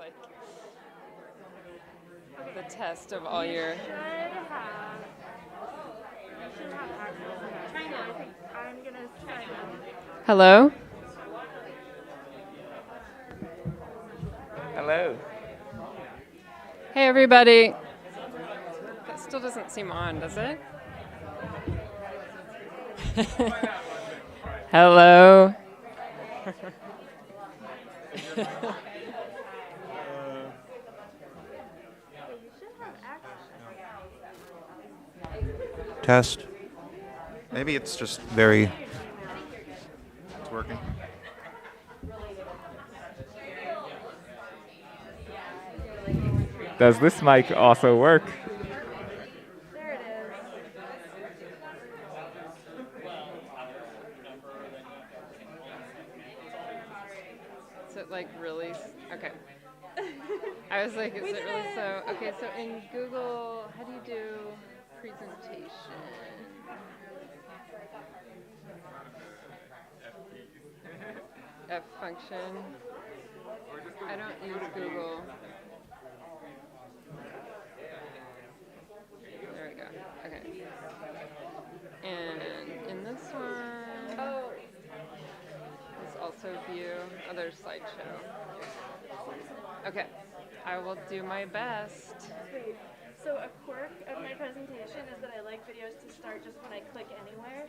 like the test of all your... Should have access to that. So I think I'm going to sign up. Hello? Hello. Hey, everybody. That still doesn't seem on, does it? Hello. Test. Maybe it's just very... It's working. Does this mic also work? There it is. Is it like really... Okay. I was like, is it really so... Okay, so in Google, how do you do presentation? F function. I don't use Google. There we go. Okay. And in this one, is also view. Oh, there's slideshow. Okay. I will do my best. Wait, so a quirk of my presentation is that I like videos to start just when I click anywhere.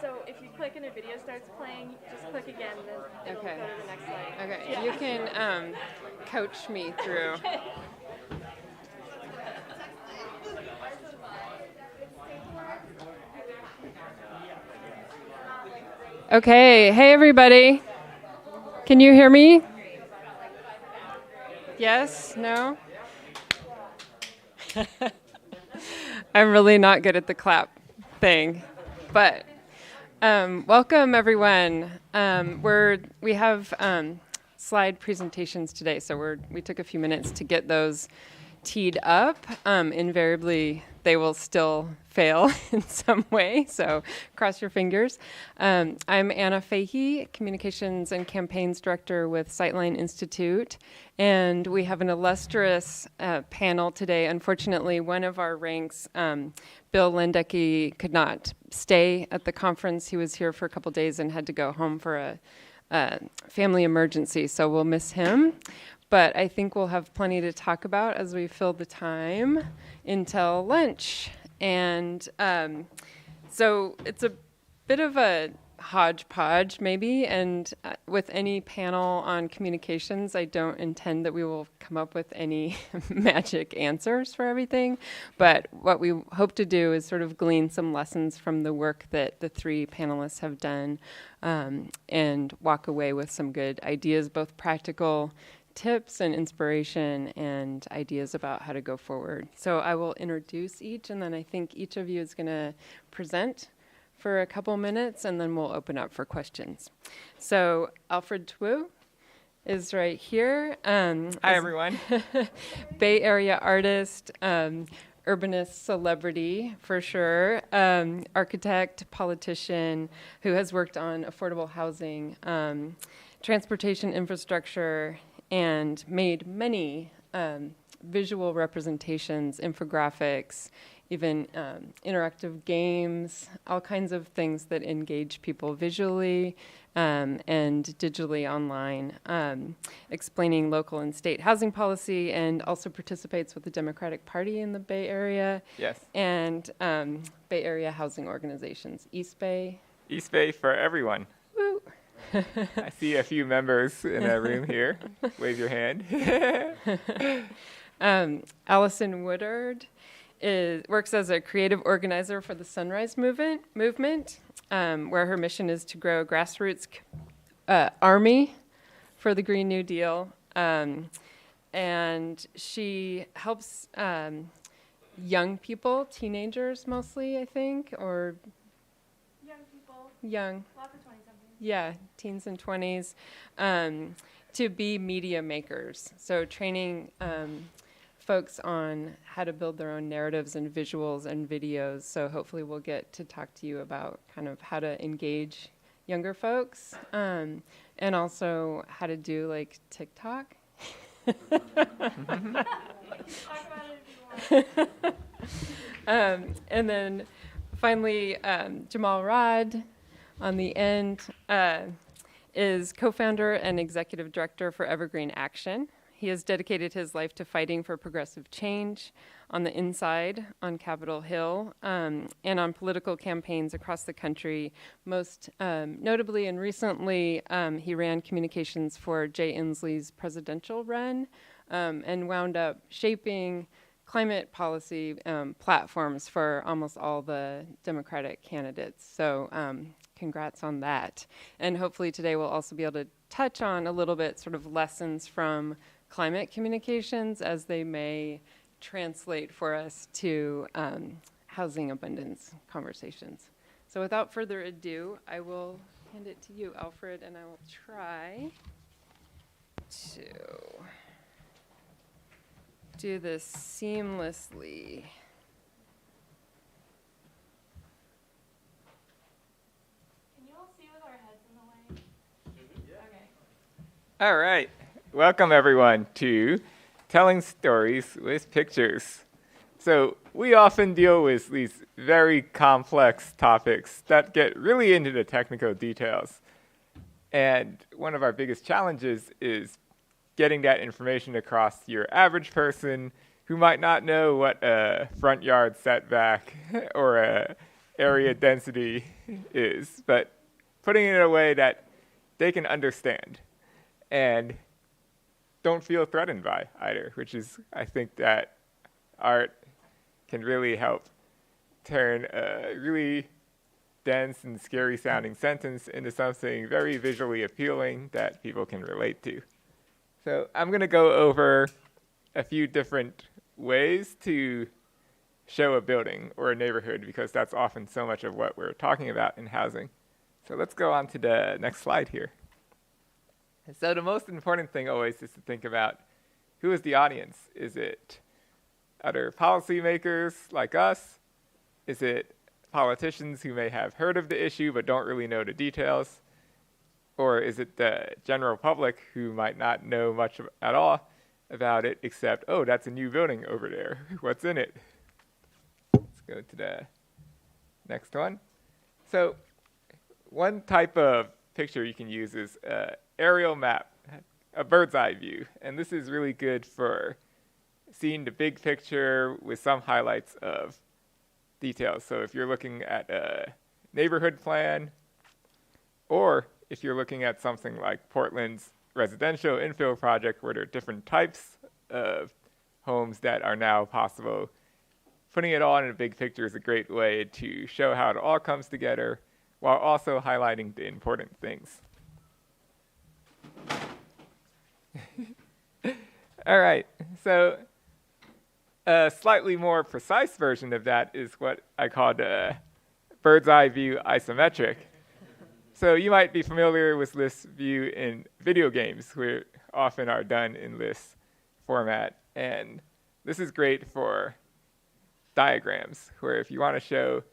So if you click and a video starts playing, just click again, then it'll Okay. go to the next slide. Okay. Yeah. You can coach me through. Okay. Okay. Hey, everybody. Can you hear me? Yes? No? I'm really not good at the clap thing. But welcome, everyone. We have slide presentations today, so we took a few minutes to get those teed up. Invariably, they will still fail in some way, so cross your fingers. I'm Anna Fahey, Communications and Campaigns Director with Sightline Institute, and we have an illustrious panel today. Unfortunately, one of our ranks, Bill Lendecke, could not stay at the conference. He was here for a couple days and had to go home for a family emergency, so we'll miss him. But I think we'll have plenty to talk about as we fill the time until lunch. And so it's a bit of a hodgepodge, maybe. And with any panel on communications, I don't intend that we will come up with any magic answers for everything. But what we hope to do is sort of glean some lessons from the work that the three panelists have done and walk away with some good ideas, both practical tips and inspiration and ideas about how to go forward. So I will introduce each, and then I think each of you is going to present for a couple minutes, and then we'll open up for questions. So Alfred Twu is right here. Hi, everyone. Bay Area artist, urbanist celebrity for sure, architect, politician who has worked on affordable housing, transportation infrastructure, and made many visual representations, infographics, even interactive games, all kinds of things that engage people visually and digitally online, explaining local and state housing policy, and also participates with the Democratic Party in the Bay Area. Yes. And Bay Area housing organizations, East Bay. East Bay for everyone. Woo! I see a few members in that room here. Wave your hand. Alison Woodard works as a creative organizer for the Sunrise Movement, where her mission is to grow a grassroots army for the Green New Deal. And she helps young people, teenagers mostly, I think, or Young people. young. Lots of 20-somethings. Yeah, teens and 20s, to be media makers. So training folks on how to build their own narratives and visuals and videos. So hopefully we'll get to talk to you about kind of how to engage younger folks and also how to do like TikTok Talk about it if you want. And then finally, Jamal Rod on the end is co-founder and executive director for Evergreen Action. He has dedicated his life to fighting for progressive change on the inside on Capitol Hill and on political campaigns across the country. Most notably and recently, he ran communications for Jay Inslee's presidential run and wound up shaping climate policy platforms for almost all the Democratic candidates. So congrats on that. And hopefully today we'll also be able to touch on a little bit sort of lessons from climate communications as they may translate for us to housing abundance conversations. So without further ado, I will hand it to you, Alfred, and I will try to do this seamlessly. Can you all see with our heads in the way? Okay. All right. Welcome, everyone, to Telling Stories with Pictures. So we often deal with these very complex topics that get really into the technical details. And one of our biggest challenges is getting that information across your average person who might not know what a front yard setback or a area density is, but putting it in a way that they can understand and don't feel threatened by either, which is, I think, that art can really help turn a really dense and scary sounding sentence into something very visually appealing that people can relate to. So I'm going to go over a few different ways to show a building or a neighborhood, because that's often so much of what we're talking about in housing. So let's go on to the next slide here. So the most important thing always is to think about who is the audience. Is it other policymakers like us? Is it politicians who may have heard of the issue but don't really know the details? Or is it the general public who might not know much at all about it except, oh, that's a new building over there. What's in it? Let's go to the next one. So one type of picture you can use is aerial map, a bird's eye view. And this is really good for seeing the big picture with some highlights of details. So if you're looking at a neighborhood plan, or if you're looking at something like Portland's residential infill project where there are different types of homes that are now possible, putting it all in a big picture is a great way to show how it all comes together while also highlighting the important things. All right, so a slightly more precise version of that is what I call the bird's eye view isometric. So you might be familiar with this view in video games, which often are done in this format. And this is great for diagrams, where if you want to show,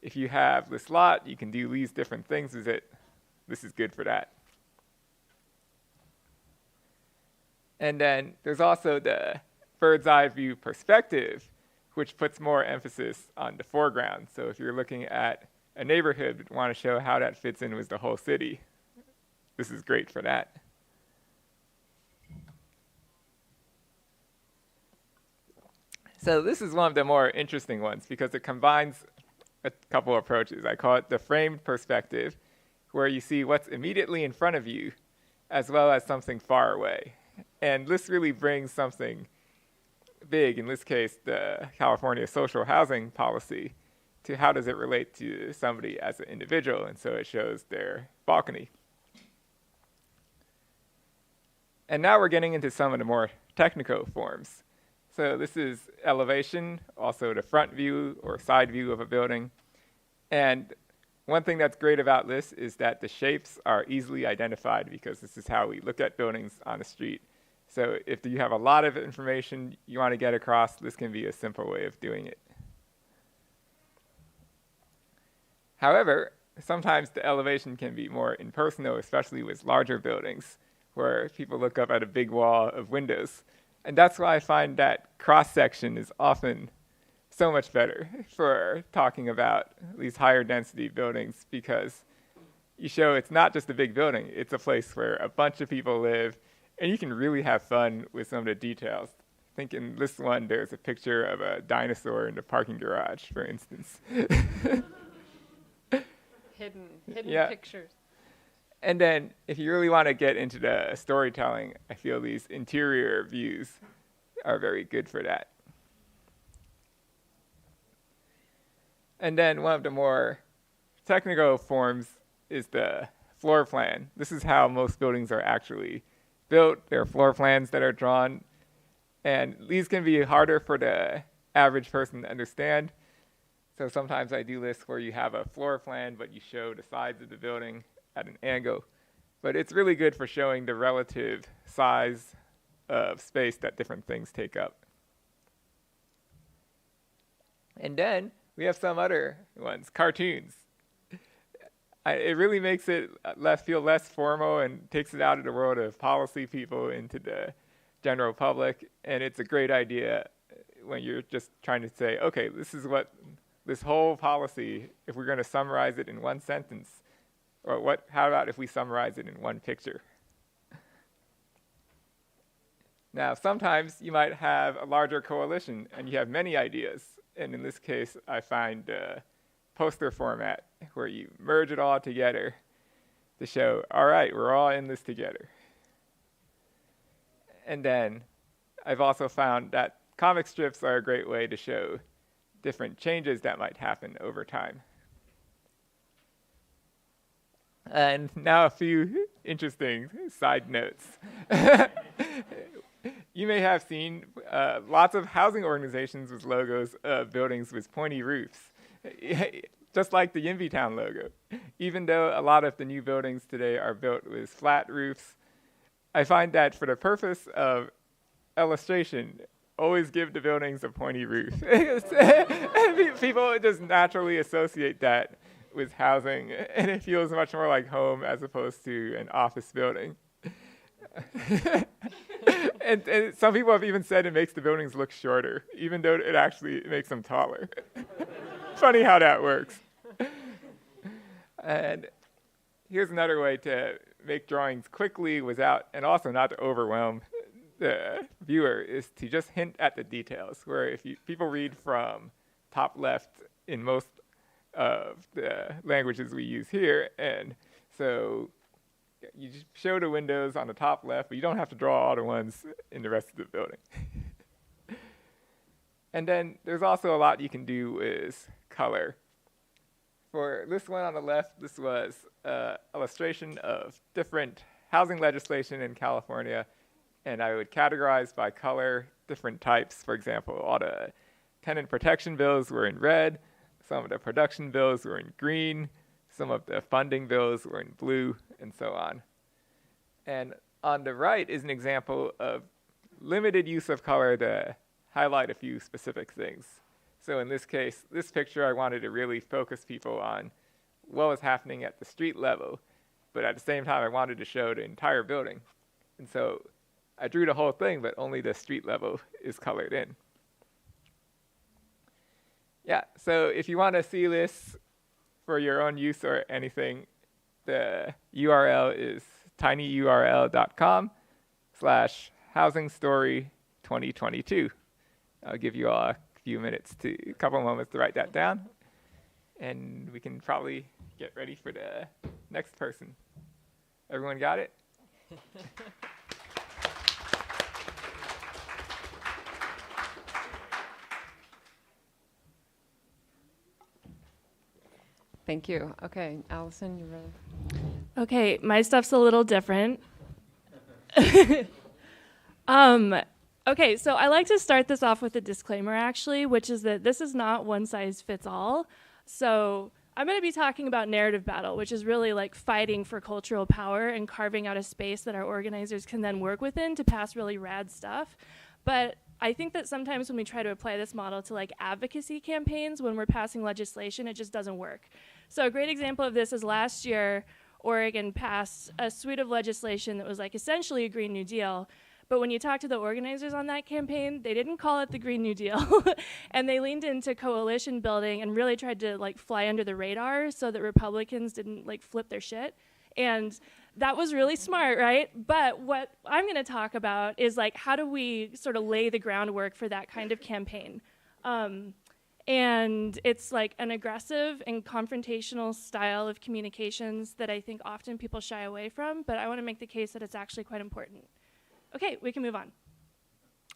if you have this lot, you can do these different things with it. This is good for that. And then there's also the bird's eye view perspective, which puts more emphasis on the foreground. So if you're looking at a neighborhood, want to show how that fits in with the whole city, this is great for that. So this is one of the more interesting ones because it combines a couple approaches. I call it the framed perspective, where you see what's immediately in front of you as well as something far away. And this really brings something big, in this case, the California social housing policy, to how does it relate to somebody as an individual. And so it shows their balcony. And now we're getting into some of the more technical forms. So this is elevation, also the front view or side view of a building. And one thing that's great about this is that the shapes are easily identified because this is how we look at buildings on the street. So if you have a lot of information you want to get across, this can be a simple way of doing it. However, sometimes the elevation can be more impersonal, especially with larger buildings, where people look up at a big wall of windows. And that's why I find that cross-section is often so much better for talking about these higher density buildings, because you show it's not just a big building, it's a place where a bunch of people live, and you can really have fun with some of the details. I think in this one, there's a picture of a dinosaur in the parking garage, for instance. Hidden Yeah. pictures. And then if you really want to get into the storytelling, I feel these interior views are very good for that. And then one of the more technical forms is the floor plan. This is how most buildings are actually built. There are floor plans that are drawn, and these can be harder for the average person to understand. So sometimes I do this where you have a floor plan, but you show the sides of the building at an angle. But it's really good for showing the relative size of space that different things take up. And then we have some other ones, cartoons. It really makes it feel less formal and takes it out of the world of policy people into the general public. And it's a great idea when you're just trying to say, okay, this is what this whole policy, if we're going to summarize it in one sentence, or how about if we summarize it in one picture? Now, sometimes you might have a larger coalition and you have many ideas. And in this case, I find poster format where you merge it all together to show, all right, we're all in this together. And then I've also found that comic strips are a great way to show different changes that might happen over time. And now a few interesting side notes. You may have seen lots of housing organizations with logos of buildings with pointy roofs, just like the YIMBYtown logo. Even though a lot of the new buildings today are built with flat roofs, I find that for the purpose of illustration, always give the buildings a pointy roof. People just naturally associate that with housing, and it feels much more like home as opposed to an office building. and some people have even said it makes the buildings look shorter, even though it actually makes them taller. Funny how that works. And here's another way to make drawings quickly without, and also not to overwhelm the viewer, is to just hint at the details, where if people read from top left in most of the languages we use here, and so you just show the windows on the top left, but you don't have to draw all the ones in the rest of the building. And then there's also a lot you can do with color. For this one on the left, this was an illustration of different housing legislation in California, and I would categorize by color different types. For example, all the tenant protection bills were in red, some of the production bills were in green, some of the funding bills were in blue, and so on. And on the right is an example of limited use of color to highlight a few specific things. So in this case, this picture, I wanted to really focus people on what was happening at the street level, but at the same time, I wanted to show the entire building. And so I drew the whole thing, but only the street level is colored in. Yeah, so if you want to see this for your own use or anything, the URL is tinyurl.com/housingstory2022. I'll give you all a couple moments to write that down, and we can probably get ready for the next person. Everyone got it? Thank you. Okay, Allison, you ready? Okay, my stuff's a little different. Okay, so I like to start this off with a disclaimer, actually, which is that this is not one size fits all. So I'm going to be talking about narrative battle, which is really like fighting for cultural power and carving out a space that our organizers can then work within to pass really rad stuff. But I think that sometimes when we try to apply this model to like advocacy campaigns, when we're passing legislation, it just doesn't work. So a great example of this is last year, Oregon passed a suite of legislation that was like essentially a Green New Deal. But when you talk to the organizers on that campaign, they didn't call it the Green New Deal. And they leaned into coalition building and really tried to like fly under the radar so that Republicans didn't like flip their shit. And that was really smart, right? But what I'm going to talk about is like, how do we sort of lay the groundwork for that kind of campaign? And it's like an aggressive and confrontational style of communications that I think often people shy away from, but I want to make the case that it's actually quite important. Okay, we can move on.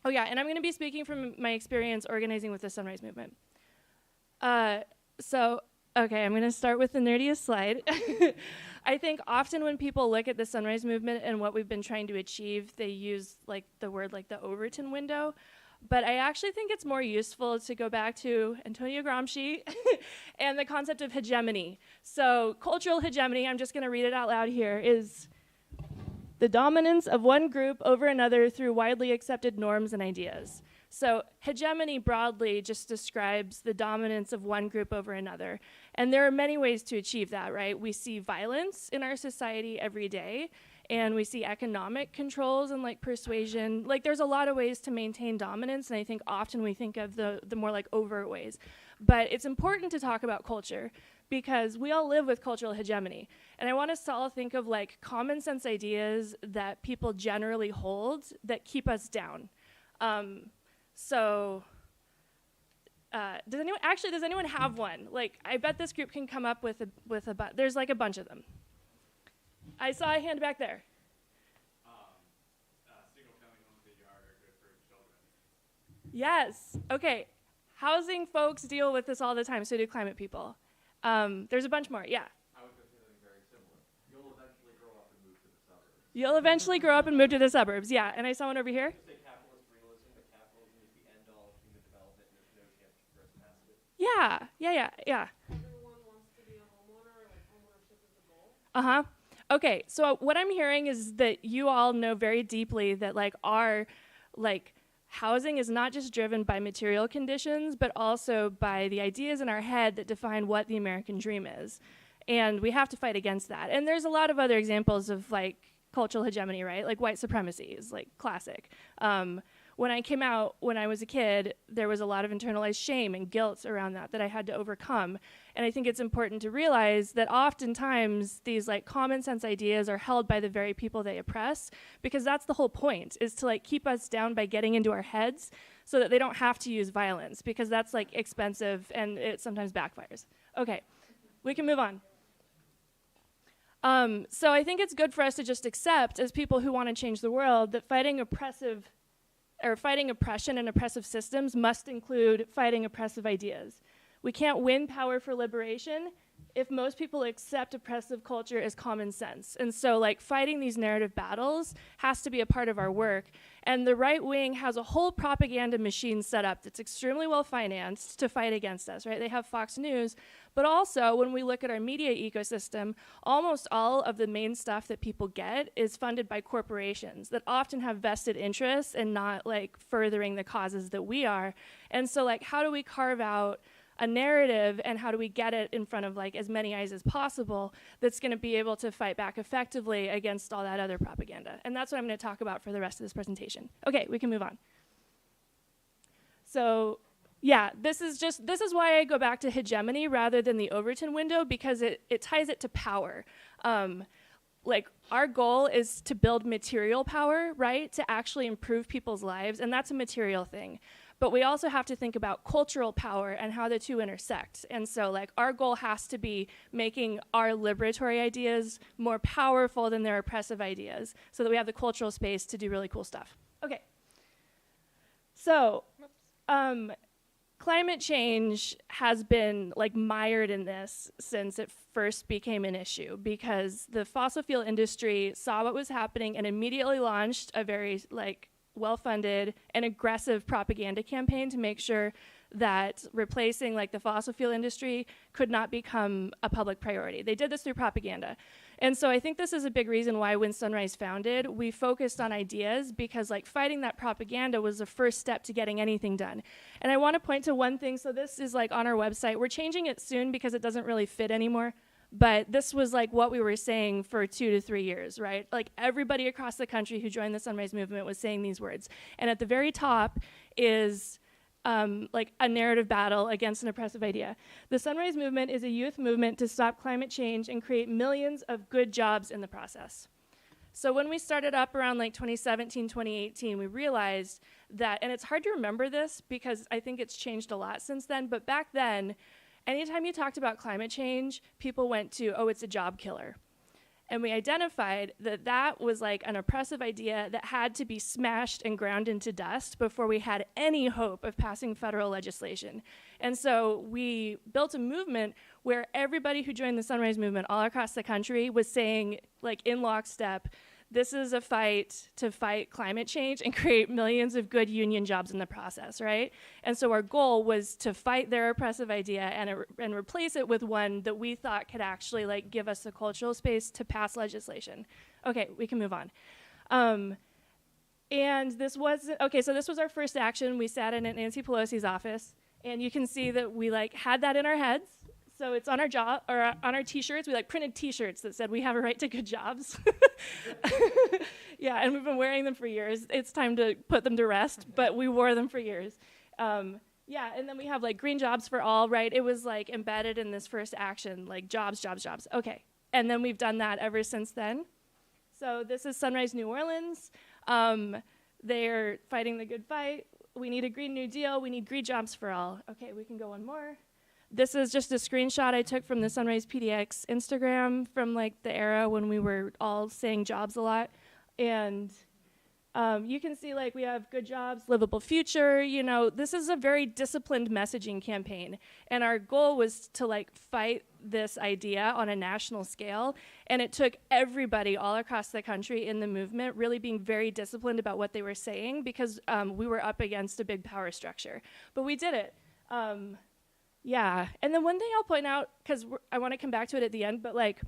Oh yeah, and I'm going to be speaking from my experience organizing with the Sunrise Movement. Okay, I'm going to start with the nerdiest slide. I think often when people look at the Sunrise Movement and what we've been trying to achieve, they use like the word like the Overton window. But I actually think it's more useful to go back to Antonio Gramsci and the concept of hegemony. So cultural hegemony, I'm just going to read it out loud here, is the dominance of one group over another through widely accepted norms and ideas. So hegemony broadly just describes the dominance of one group over another. And there are many ways to achieve that, right? We see violence in our society every day, and we see economic controls and like persuasion. Like there's a lot of ways to maintain dominance, and I think often we think of the more like overt ways. But it's important to talk about culture because we all live with cultural hegemony. And I want us to all think of like common sense ideas that people generally hold that keep us down. Does anyone have one? Like, I bet this group can come up with there's like a bunch of them. I saw a hand back there. Single-family homes in the yard are good for children. Yes. Okay. Housing folks deal with this all the time, so do climate people. There's a bunch more. Yeah. I would say something very similar. You'll eventually grow up and move to the suburbs. You'll eventually grow up and move to the suburbs. Yeah. And I saw one over here. Say capitalist realism, but capitalism is the end-all of human development, and there's no chance to progress past it. Yeah. Everyone wants to be a homeowner, like homeownership is the goal. Uh-huh. Okay, so what I'm hearing is that you all know very deeply that like our like housing is not just driven by material conditions, but also by the ideas in our head that define what the American dream is. And we have to fight against that. And there's a lot of other examples of like cultural hegemony, right? Like white supremacy is like classic. When I came out, when I was a kid, there was a lot of internalized shame and guilt around that I had to overcome. And I think it's important to realize that oftentimes these like common sense ideas are held by the very people they oppress, because that's the whole point, is to like keep us down by getting into our heads so that they don't have to use violence, because that's like expensive and it sometimes backfires. Okay, we can move on. So I think it's good for us to just accept, as people who want to change the world, that fighting oppression and oppressive systems must include fighting oppressive ideas. We can't win power for liberation if most people accept oppressive culture as common sense. And so like fighting these narrative battles has to be a part of our work. And the right wing has a whole propaganda machine set up that's extremely well financed to fight against us, right? They have Fox News, but also when we look at our media ecosystem, almost all of the main stuff that people get is funded by corporations that often have vested interests and not like furthering the causes that we are. And so like, how do we carve out a narrative, and how do we get it in front of like as many eyes as possible that's going to be able to fight back effectively against all that other propaganda? And that's what I'm going to talk about for the rest of this presentation. Okay, we can move on. So yeah, this is why I go back to hegemony rather than the Overton window, because it ties it to power. Like our goal is to build material power, right? To actually improve people's lives, and that's a material thing. But we also have to think about cultural power and how the two intersect. And so like our goal has to be making our liberatory ideas more powerful than their oppressive ideas, so that we have the cultural space to do really cool stuff. Okay. So climate change has been like mired in this since it first became an issue, because the fossil fuel industry saw what was happening and immediately launched a very like well-funded and aggressive propaganda campaign to make sure that replacing like the fossil fuel industry could not become a public priority. They did this through propaganda. And so I think this is a big reason why when Sunrise founded, we focused on ideas, because like fighting that propaganda was the first step to getting anything done. And I want to point to one thing. So this is like on our website. We're changing it soon because it doesn't really fit anymore. But this was like what we were saying for 2 to 3 years, right? Like everybody across the country who joined the Sunrise Movement was saying these words. And at the very top is like a narrative battle against an oppressive idea. The Sunrise Movement is a youth movement to stop climate change and create millions of good jobs in the process. So when we started up around like 2017, 2018, we realized that, and it's hard to remember this because I think it's changed a lot since then, but back then, anytime you talked about climate change, people went to, oh, it's a job killer. And we identified that that was like an oppressive idea that had to be smashed and ground into dust before we had any hope of passing federal legislation. And so we built a movement where everybody who joined the Sunrise Movement all across the country was saying, like in lockstep, this is a fight to fight climate change and create millions of good union jobs in the process, right? And so our goal was to fight their oppressive idea and replace it with one that we thought could actually like give us the cultural space to pass legislation. Okay, we can move on. And this was, okay, so this was our first action. We sat in at Nancy Pelosi's office, and you can see that we like had that in our heads. So it's on our job or on our T-shirts. We like printed T-shirts that said we have a right to good jobs. Yeah, and we've been wearing them for years. It's time to put them to rest, but we wore them for years. Yeah, and then we have like green jobs for all, right? It was like embedded in this first action, like jobs, jobs, jobs. Okay, and then we've done that ever since then. So this is Sunrise New Orleans. They're fighting the good fight. We need a Green New Deal. We need green jobs for all. Okay, we can go one more. This is just a screenshot I took from the Sunrise PDX Instagram from like the era when we were all saying jobs a lot. And you can see like we have good jobs, livable future, you know, this is a very disciplined messaging campaign. And our goal was to like fight this idea on a national scale. And it took everybody all across the country in the movement really being very disciplined about what they were saying because we were up against a big power structure. But we did it. Yeah, and then one thing I'll point out, because I want to come back to it at the end, but like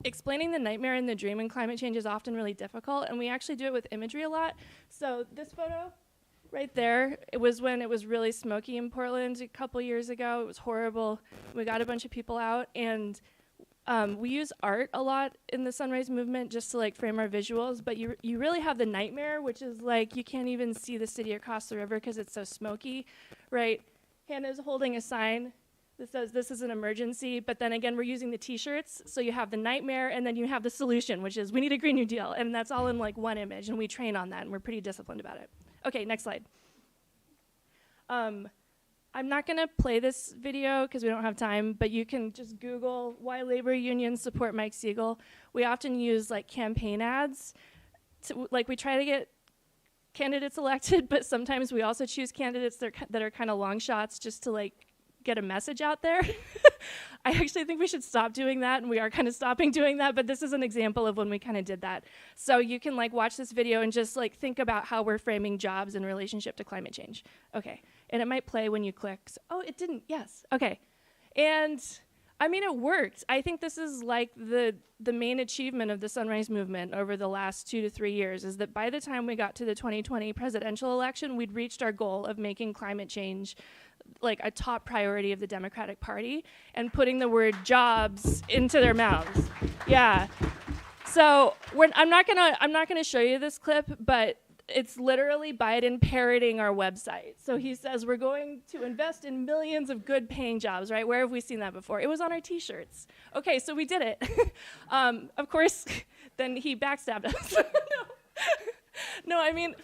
explaining the nightmare and the dream in climate change is often really difficult, and we actually do it with imagery a lot. So this photo right there, it was when it was really smoky in Portland a couple years ago. It was horrible. We got a bunch of people out, and we use art a lot in the Sunrise Movement just to like frame our visuals, but you really have the nightmare, which is like you can't even see the city across the river because it's so smoky, right? Hannah's holding a sign that says this is an emergency, but then again, we're using the T-shirts, so you have the nightmare, and then you have the solution, which is we need a Green New Deal, and that's all in like one image, and we train on that, and we're pretty disciplined about it. Okay, next slide. I'm not gonna play this video because we don't have time, but you can just Google why labor unions support Mike Siegel. We often use like campaign ads, like we try to get candidates elected, but sometimes we also choose candidates that are kind of long shots just to like get a message out there. I actually think we should stop doing that, and we are kind of stopping doing that, but this is an example of when we kind of did that. So you can like watch this video and just like think about how we're framing jobs in relationship to climate change. Okay, and it might play when you click. So, oh, it didn't, yes, okay. And I mean, it worked. I think this is like the main achievement of the Sunrise Movement over the last 2 to 3 years is that by the time we got to the 2020 presidential election, we'd reached our goal of making climate change like a top priority of the Democratic Party and putting the word jobs into their mouths. Yeah. So I'm not gonna show you this clip, but it's literally Biden parroting our website. So he says, we're going to invest in millions of good paying jobs, right? Where have we seen that before? It was on our T-shirts. Okay, so we did it. Of course, then he backstabbed us. No, I mean,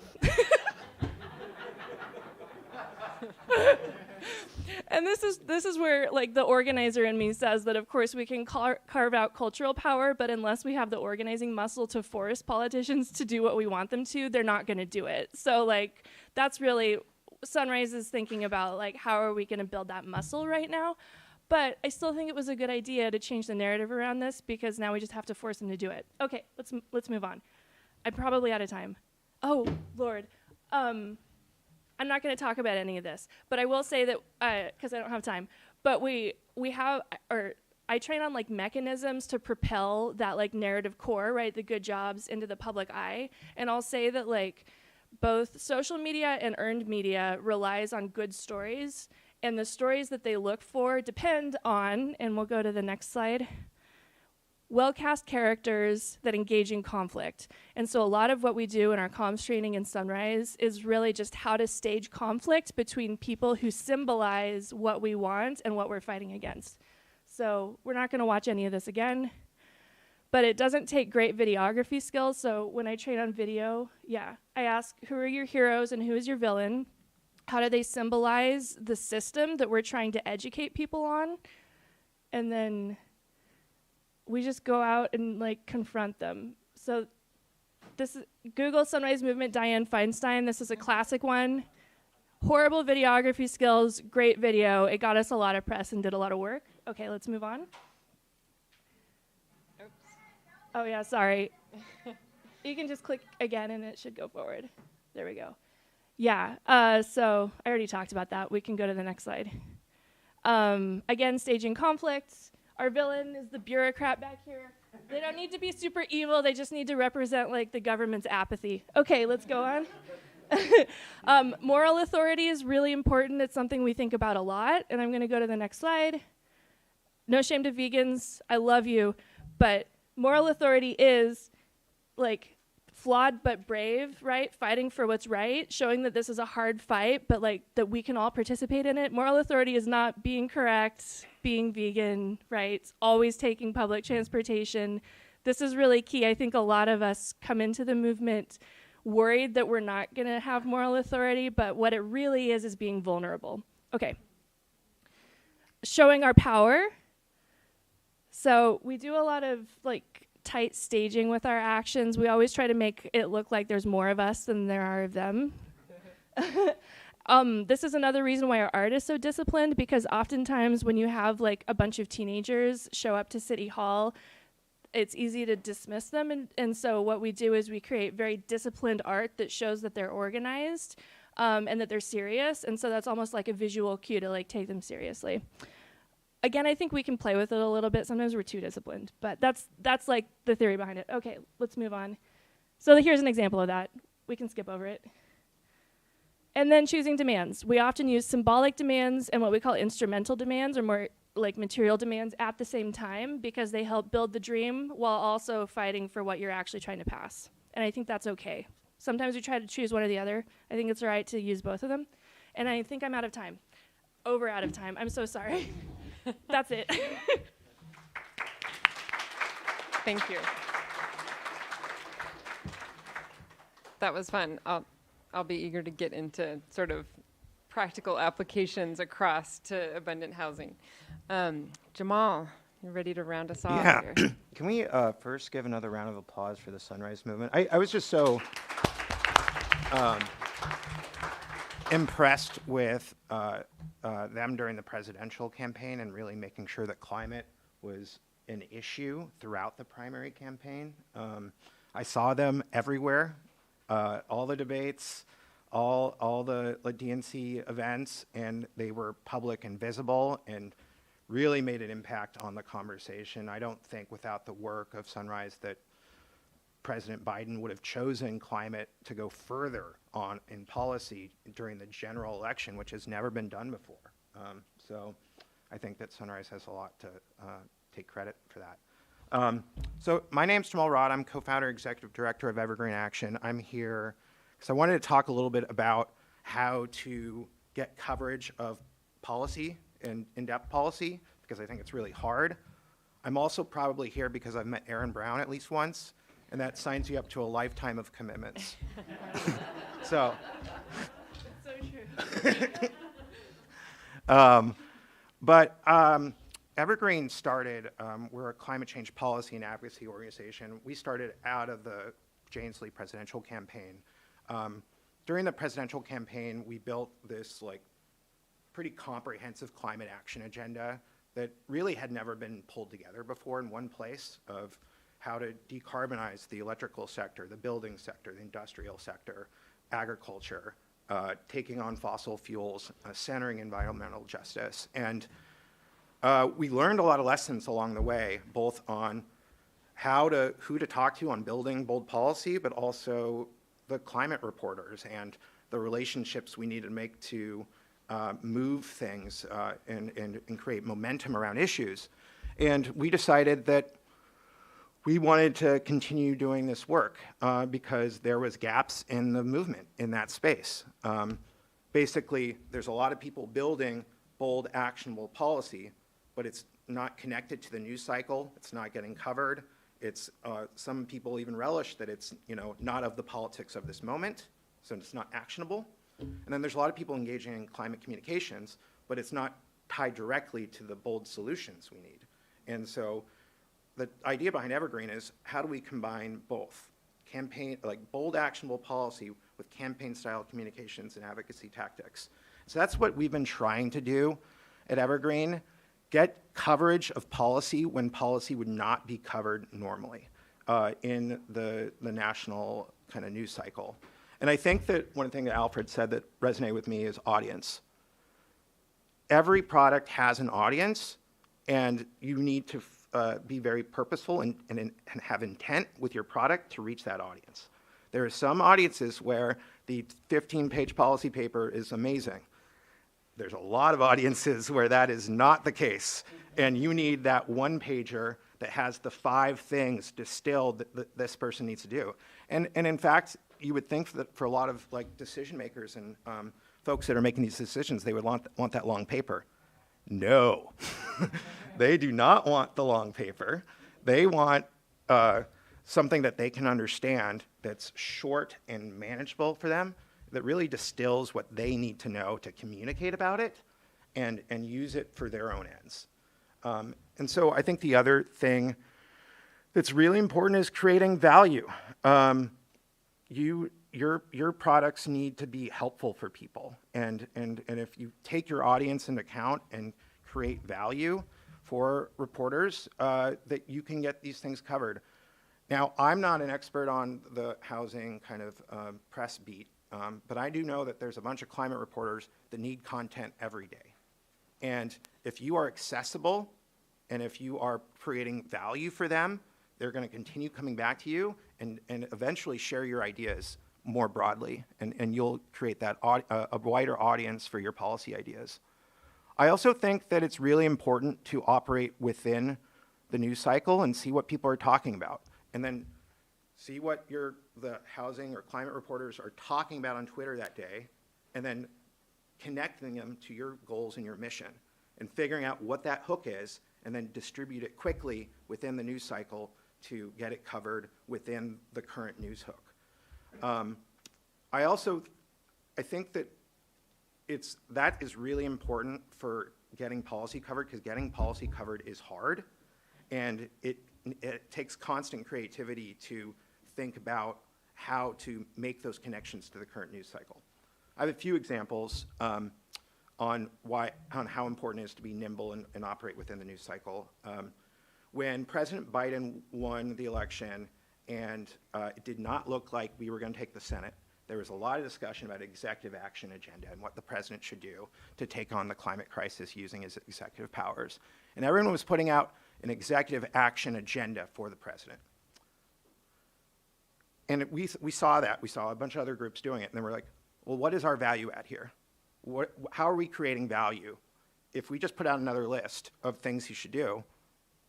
and this is where like the organizer in me says that of course we can carve out cultural power, but unless we have the organizing muscle to force politicians to do what we want them to, they're not going to do it. So like that's really Sunrise is thinking about like how are we going to build that muscle right now. But I still think it was a good idea to change the narrative around this because now we just have to force them to do it. Okay, let's move on. I'm probably out of time. Oh Lord. I'm not going to talk about any of this, but I will say that, because I don't have time, but we have, or I train on like mechanisms to propel that like narrative core, right, the good jobs into the public eye. And I'll say that like both social media and earned media relies on good stories And the stories that they look for depend on, and we'll go to the next slide, well-cast characters that engage in conflict. And so a lot of what we do in our comms training in Sunrise is really just how to stage conflict between people who symbolize what we want and what we're fighting against. So we're not going to watch any of this again, but it doesn't take great videography skills. So when I train on video, I ask, who are your heroes and who is your villain? How do they symbolize the system that we're trying to educate people on? And then we just go out and like confront them. So this is Google Sunrise Movement, Dianne Feinstein. This is a classic one. Horrible videography skills, great video. It got us a lot of press and did a lot of work. Okay, let's move on. Oops. Oh yeah, sorry. You can just click again and it should go forward. There we go. Yeah, so I already talked about that. We can go to the next slide. Again, staging conflicts. Our villain is the bureaucrat back here. They don't need to be super evil. They just need to represent like the government's apathy. Okay, let's go on. Moral authority is really important. It's something we think about a lot. And I'm going to go to the next slide. No shame to vegans. I love you. But moral authority is like flawed but brave, right? Fighting for what's right, showing that this is a hard fight, but like that we can all participate in it. Moral authority is not being correct, being vegan, right? Always taking public transportation. This is really key. I think a lot of us come into the movement worried that we're not going to have moral authority, but what it really is being vulnerable. Okay. Showing our power. So we do a lot of like tight staging with our actions. We always try to make it look like there's more of us than there are of them. This is another reason why our art is so disciplined, because oftentimes when you have like a bunch of teenagers show up to City Hall, it's easy to dismiss them. And so what we do is we create very disciplined art that shows that they're organized and that they're serious. And so that's almost like a visual cue to like take them seriously. Again, I think we can play with it a little bit. Sometimes we're too disciplined, but that's like the theory behind it. Okay, let's move on. So here's an example of that. We can skip over it. And then choosing demands. We often use symbolic demands and what we call instrumental demands, or more like material demands, at the same time, because they help build the dream while also fighting for what you're actually trying to pass. And I think that's okay. Sometimes we try to choose one or the other. I think it's all right to use both of them. And I think I'm out of time. Out of time. I'm so sorry. That's it. Thank you. That was fun. I'll be eager to get into sort of practical applications across to abundant housing. Jamal, you ready to round us off here? Can we first give another round of applause for the Sunrise Movement? I was just so impressed with them during the presidential campaign and really making sure that climate was an issue throughout the primary campaign. I saw them everywhere, all the debates, all the DNC events, and they were public and visible and really made an impact on the conversation. I don't think without the work of Sunrise that President Biden would have chosen climate to go further on in policy during the general election, which has never been done before. So I think that Sunrise has a lot to take credit for that. So my name's Jamal Rod. I'm co-founder, executive director of Evergreen Action. I'm here because I wanted to talk a little bit about how to get coverage of policy and in-depth policy, because I think it's really hard. I'm also probably here because I've met Aaron Brown at least once, and that signs you up to a lifetime of commitments. So. So true. But Evergreen started, we're a climate change policy and advocacy organization. We started out of the James Lee presidential campaign. During the presidential campaign, we built this like pretty comprehensive climate action agenda that really had never been pulled together before in one place, of how to decarbonize the electrical sector, the building sector, the industrial sector, agriculture, taking on fossil fuels, centering environmental justice. And we learned a lot of lessons along the way, both on who to talk to on building bold policy, but also the climate reporters and the relationships we need to make to move things and create momentum around issues. And we decided that we wanted to continue doing this work because there was gaps in the movement in that space. Basically, there's a lot of people building bold, actionable policy, but it's not connected to the news cycle. It's not getting covered. It's some people even relish that it's not of the politics of this moment, so it's not actionable. And then there's a lot of people engaging in climate communications, but it's not tied directly to the bold solutions we need. And so the idea behind Evergreen is how do we combine both like bold, actionable policy with campaign-style communications and advocacy tactics. So that's what we've been trying to do at Evergreen, get coverage of policy when policy would not be covered normally in the national kind of news cycle. And I think that one thing that Alfred said that resonated with me is audience. Every product has an audience, and you need to be very purposeful and have intent with your product to reach that audience. There are some audiences where the 15-page policy paper is amazing. There's a lot of audiences where that is not the case, and you need that one-pager that has the 5 things distilled that this person needs to do. And in fact, you would think that for a lot of decision makers and folks that are making these decisions, they would want that long paper. No, they do not want the long paper. They want something that they can understand that's short and manageable for them, that really distills what they need to know to communicate about it and use it for their own ends. And so I think the other thing that's really important is creating value. Your products need to be helpful for people. And if you take your audience into account and create value for reporters, that you can get these things covered. Now, I'm not an expert on the housing kind of press beat, but I do know that there's a bunch of climate reporters that need content every day. And if you are accessible and if you are creating value for them, they're going to continue coming back to you and eventually share your ideas more broadly, and you'll create that a wider audience for your policy ideas. I also think that it's really important to operate within the news cycle and see what people are talking about, and then see what the housing or climate reporters are talking about on Twitter that day, and then connecting them to your goals and your mission, and figuring out what that hook is, and then distribute it quickly within the news cycle to get it covered within the current news hook. I think that that is really important for getting policy covered, because getting policy covered is hard, and it takes constant creativity to think about how to make those connections to the current news cycle. I have a few examples on how important it is to be nimble and operate within the news cycle. When President Biden won the election and it did not look like we were going to take the Senate, there was a lot of discussion about executive action agenda and what the president should do to take on the climate crisis using his executive powers. And everyone was putting out an executive action agenda for the president. And we saw that. We saw a bunch of other groups doing it. And then we're like, well, what is our value add here? How are we creating value? If we just put out another list of things he should do,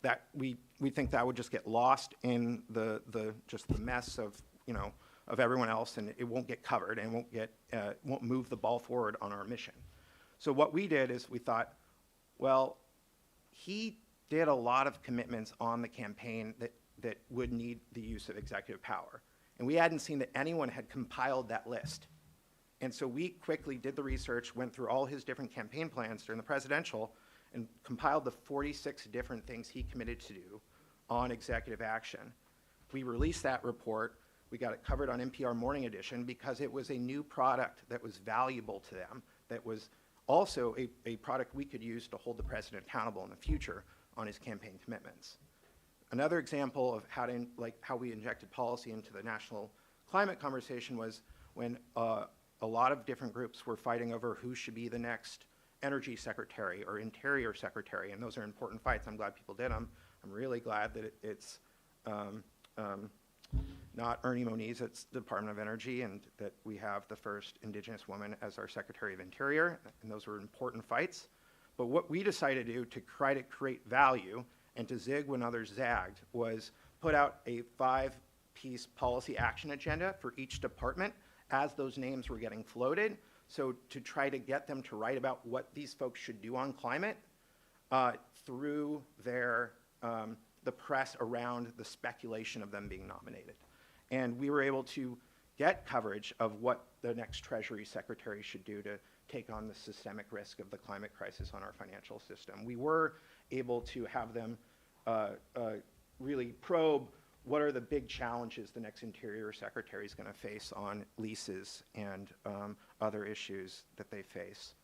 that we think that would just get lost in the mess of everyone else, and it won't get covered and won't move the ball forward on our mission. So what we did is we thought, well, he did a lot of commitments on the campaign that would need the use of executive power. And we hadn't seen that anyone had compiled that list. And so we quickly did the research, went through all his different campaign plans during the presidential, and compiled the 46 different things he committed to do on executive action. We released that report. We got it covered on NPR Morning Edition because it was a new product that was valuable to them, that was also a product we could use to hold the president accountable in the future on his campaign commitments. Another example of how we injected policy into the national climate conversation was when a lot of different groups were fighting over who should be the next energy secretary or interior secretary, and those are important fights. I'm glad people did them. I'm really glad that not Ernie Moniz at the Department of Energy, and that we have the first Indigenous woman as our Secretary of Interior, and those were important fights. But what we decided to do to try to create value and to zig when others zagged was put out a 5-piece policy action agenda for each department as those names were getting floated. So to try to get them to write about what these folks should do on climate through their, the press around the speculation of them being nominated. And we were able to get coverage of what the next Treasury Secretary should do to take on the systemic risk of the climate crisis on our financial system. We were able to have them really probe what are the big challenges the next Interior Secretary is going to face on leases and other issues that they face.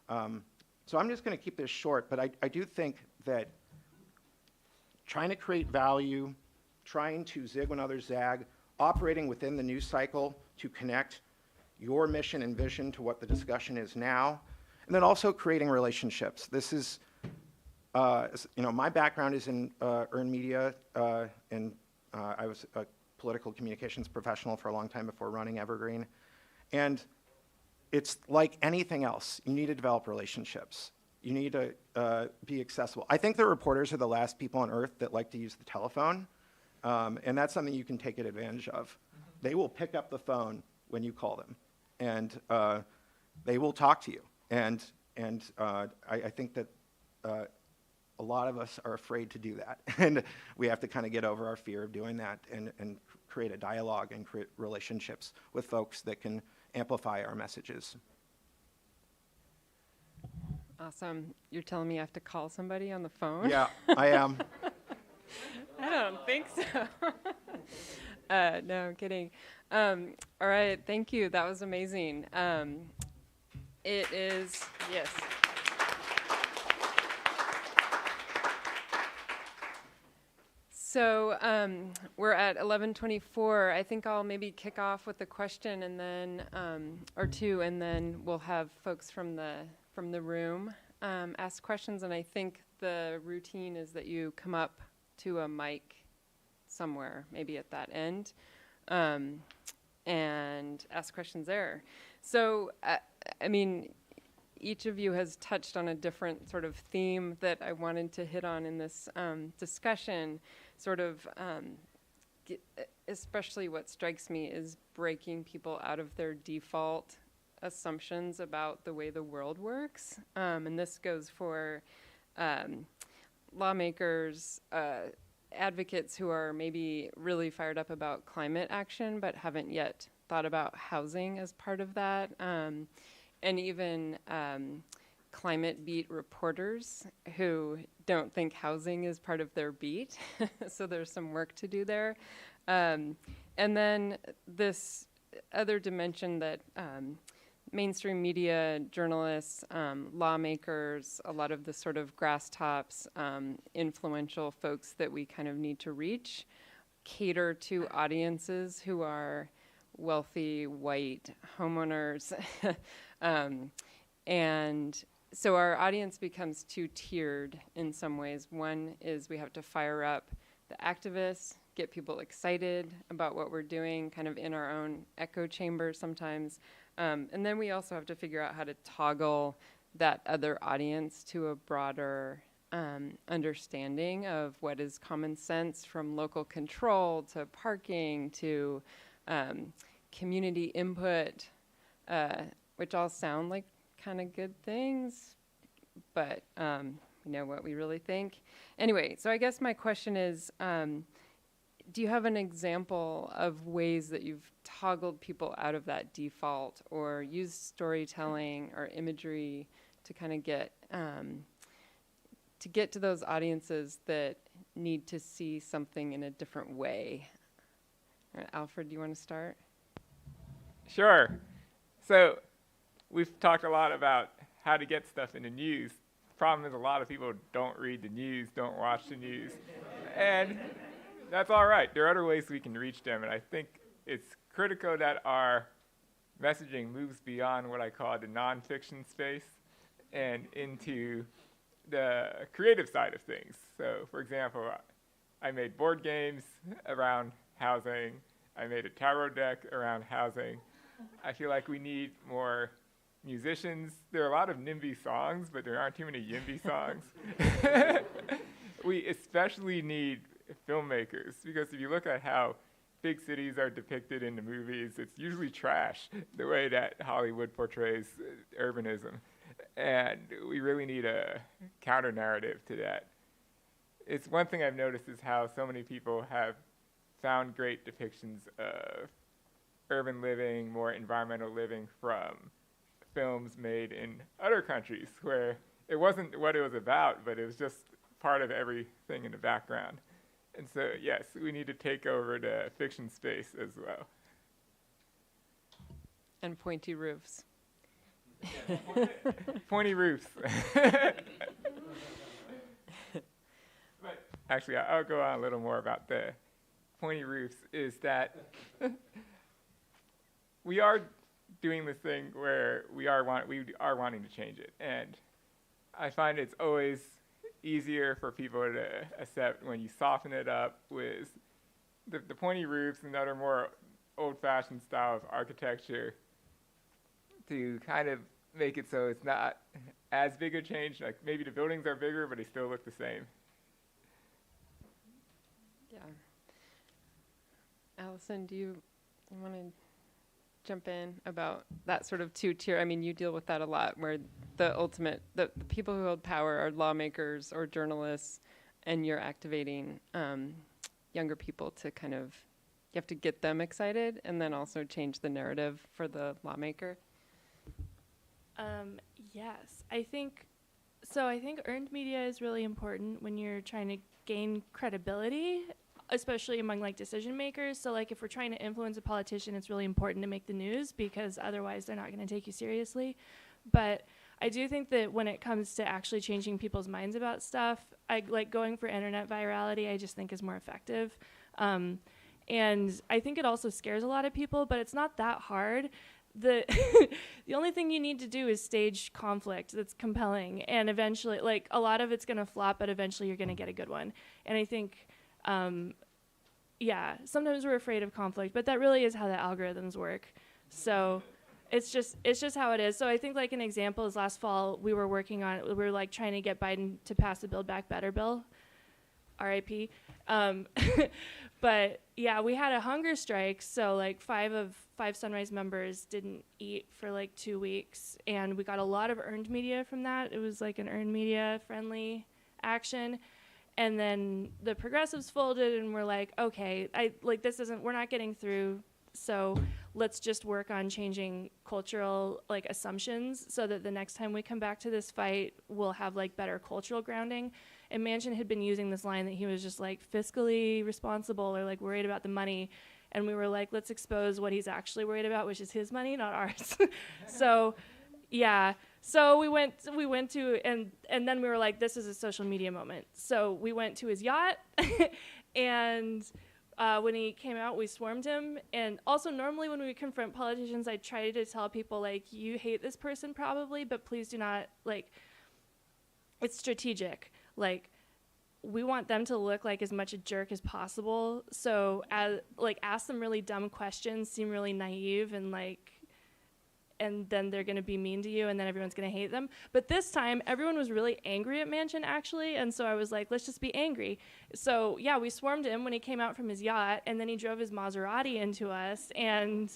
So I'm just going to keep this short, but I do think that trying to create value, trying to zig when others zag, operating within the news cycle to connect your mission and vision to what the discussion is now, and then also creating relationships. This is, my background is in earned media, and I was a political communications professional for a long time before running Evergreen. And it's like anything else. You need to develop relationships. You need to be accessible. I think the reporters are the last people on earth that like to use the telephone, and that's something you can take advantage of. They will pick up the phone when you call them, and they will talk to you. And I think that a lot of us are afraid to do that, and we have to kind of get over our fear of doing that and create a dialogue and create relationships with folks that can amplify our messages. Awesome. You're telling me I have to call somebody on the phone? Yeah, I am. I don't think so. No, I'm kidding. All right, thank you. That was amazing. It is, yes. So we're at 11:24. I think I'll maybe kick off with a question and then, or two, and then we'll have folks from the room ask questions. And I think the routine is that you come up to a mic somewhere, maybe at that end, and ask questions there. So, I mean, each of you has touched on a different sort of theme that I wanted to hit on in this discussion. Sort of, especially what strikes me is breaking people out of their default assumptions about the way the world works. And this goes for lawmakers, advocates who are maybe really fired up about climate action but haven't yet thought about housing as part of that. And even climate beat reporters who don't think housing is part of their beat. So there's some work to do there. And then this other dimension that mainstream media, journalists, lawmakers, a lot of the sort of grass tops, influential folks that we kind of need to reach, cater to audiences who are wealthy, white homeowners. And so our audience becomes two-tiered in some ways. One is we have to fire up the activists, get people excited about what we're doing, kind of in our own echo chamber sometimes. And then we also have to figure out how to toggle that other audience to a broader understanding of what is common sense, from local control to parking to community input, which all sound like kind of good things, but you know what we really think. Anyway, so I guess my question is, do you have an example of ways that you've toggled people out of that default or used storytelling or imagery to kind of get to those audiences that need to see something in a different way? All right, Alfred, do you want to start? Sure. So we've talked a lot about how to get stuff in the news. The problem is a lot of people don't read the news, don't watch the news. And that's all right. There are other ways we can reach them. And I think it's critical that our messaging moves beyond what I call the nonfiction space and into the creative side of things. So, for example, I made board games around housing. I made a tarot deck around housing. I feel like we need more musicians. There are a lot of NIMBY songs, but there aren't too many YIMBY songs. We especially need filmmakers, because if you look at how big cities are depicted in the movies, it's usually trash, the way that Hollywood portrays urbanism. And we really need a counter-narrative to that. It's one thing I've noticed is how so many people have found great depictions of urban living, more environmental living from films made in other countries where it wasn't what it was about, but it was just part of everything in the background. And so, yes, we need to take over the fiction space as well. And pointy roofs. Pointy roofs. But actually, I'll go on a little more about the pointy roofs, is that we are doing this thing where we are wanting to change it. And I find it's always easier for people to accept when you soften it up with the pointy roofs and other more old-fashioned style of architecture, to kind of make it so it's not as big a change. Like maybe the buildings are bigger, but they still look the same. Yeah. Alison, do you want to jump in about that sort of two-tier? I mean, you deal with that a lot, where the people who hold power are lawmakers or journalists, and you're activating younger people to kind of, you have to get them excited and then also change the narrative for the lawmaker. Yes, I think earned media is really important when you're trying to gain credibility, especially among like decision makers. So like if we're trying to influence a politician, it's really important to make the news, because otherwise they're not going to take you seriously. But I do think that when it comes to actually changing people's minds about stuff, I like going for internet virality. I just think is more effective. And I think it also scares a lot of people, but it's not that hard. The only thing you need to do is stage conflict that's compelling, and eventually, like, a lot of it's going to flop, but eventually you're going to get a good one. And I think, sometimes we're afraid of conflict, but that really is how the algorithms work. So it's just how it is. So I think, like, an example is last fall we were like trying to get Biden to pass the Build Back Better bill, RIP. But yeah, we had a hunger strike, so like five Sunrise members didn't eat for like 2 weeks, and we got a lot of earned media from that. It was like an earned media friendly action. And then the progressives folded, and we're like, okay, we're not getting through, so let's just work on changing cultural like assumptions so that the next time we come back to this fight, we'll have like better cultural grounding. And Manchin had been using this line that he was just like fiscally responsible or like worried about the money. And we were like, let's expose what he's actually worried about, which is his money, not ours. So we went to, and then we were like, this is a social media moment. So we went to his yacht, and when he came out, we swarmed him. And also, normally when we confront politicians, I try to tell people, like, you hate this person probably, but please do not, like, it's strategic. Like, we want them to look like as much a jerk as possible. So, ask them really dumb questions, seem really naive, and then they're going to be mean to you, and then everyone's going to hate them. But this time, everyone was really angry at Manchin, actually, and so I was like, let's just be angry. So, yeah, we swarmed him when he came out from his yacht, and then he drove his Maserati into us, and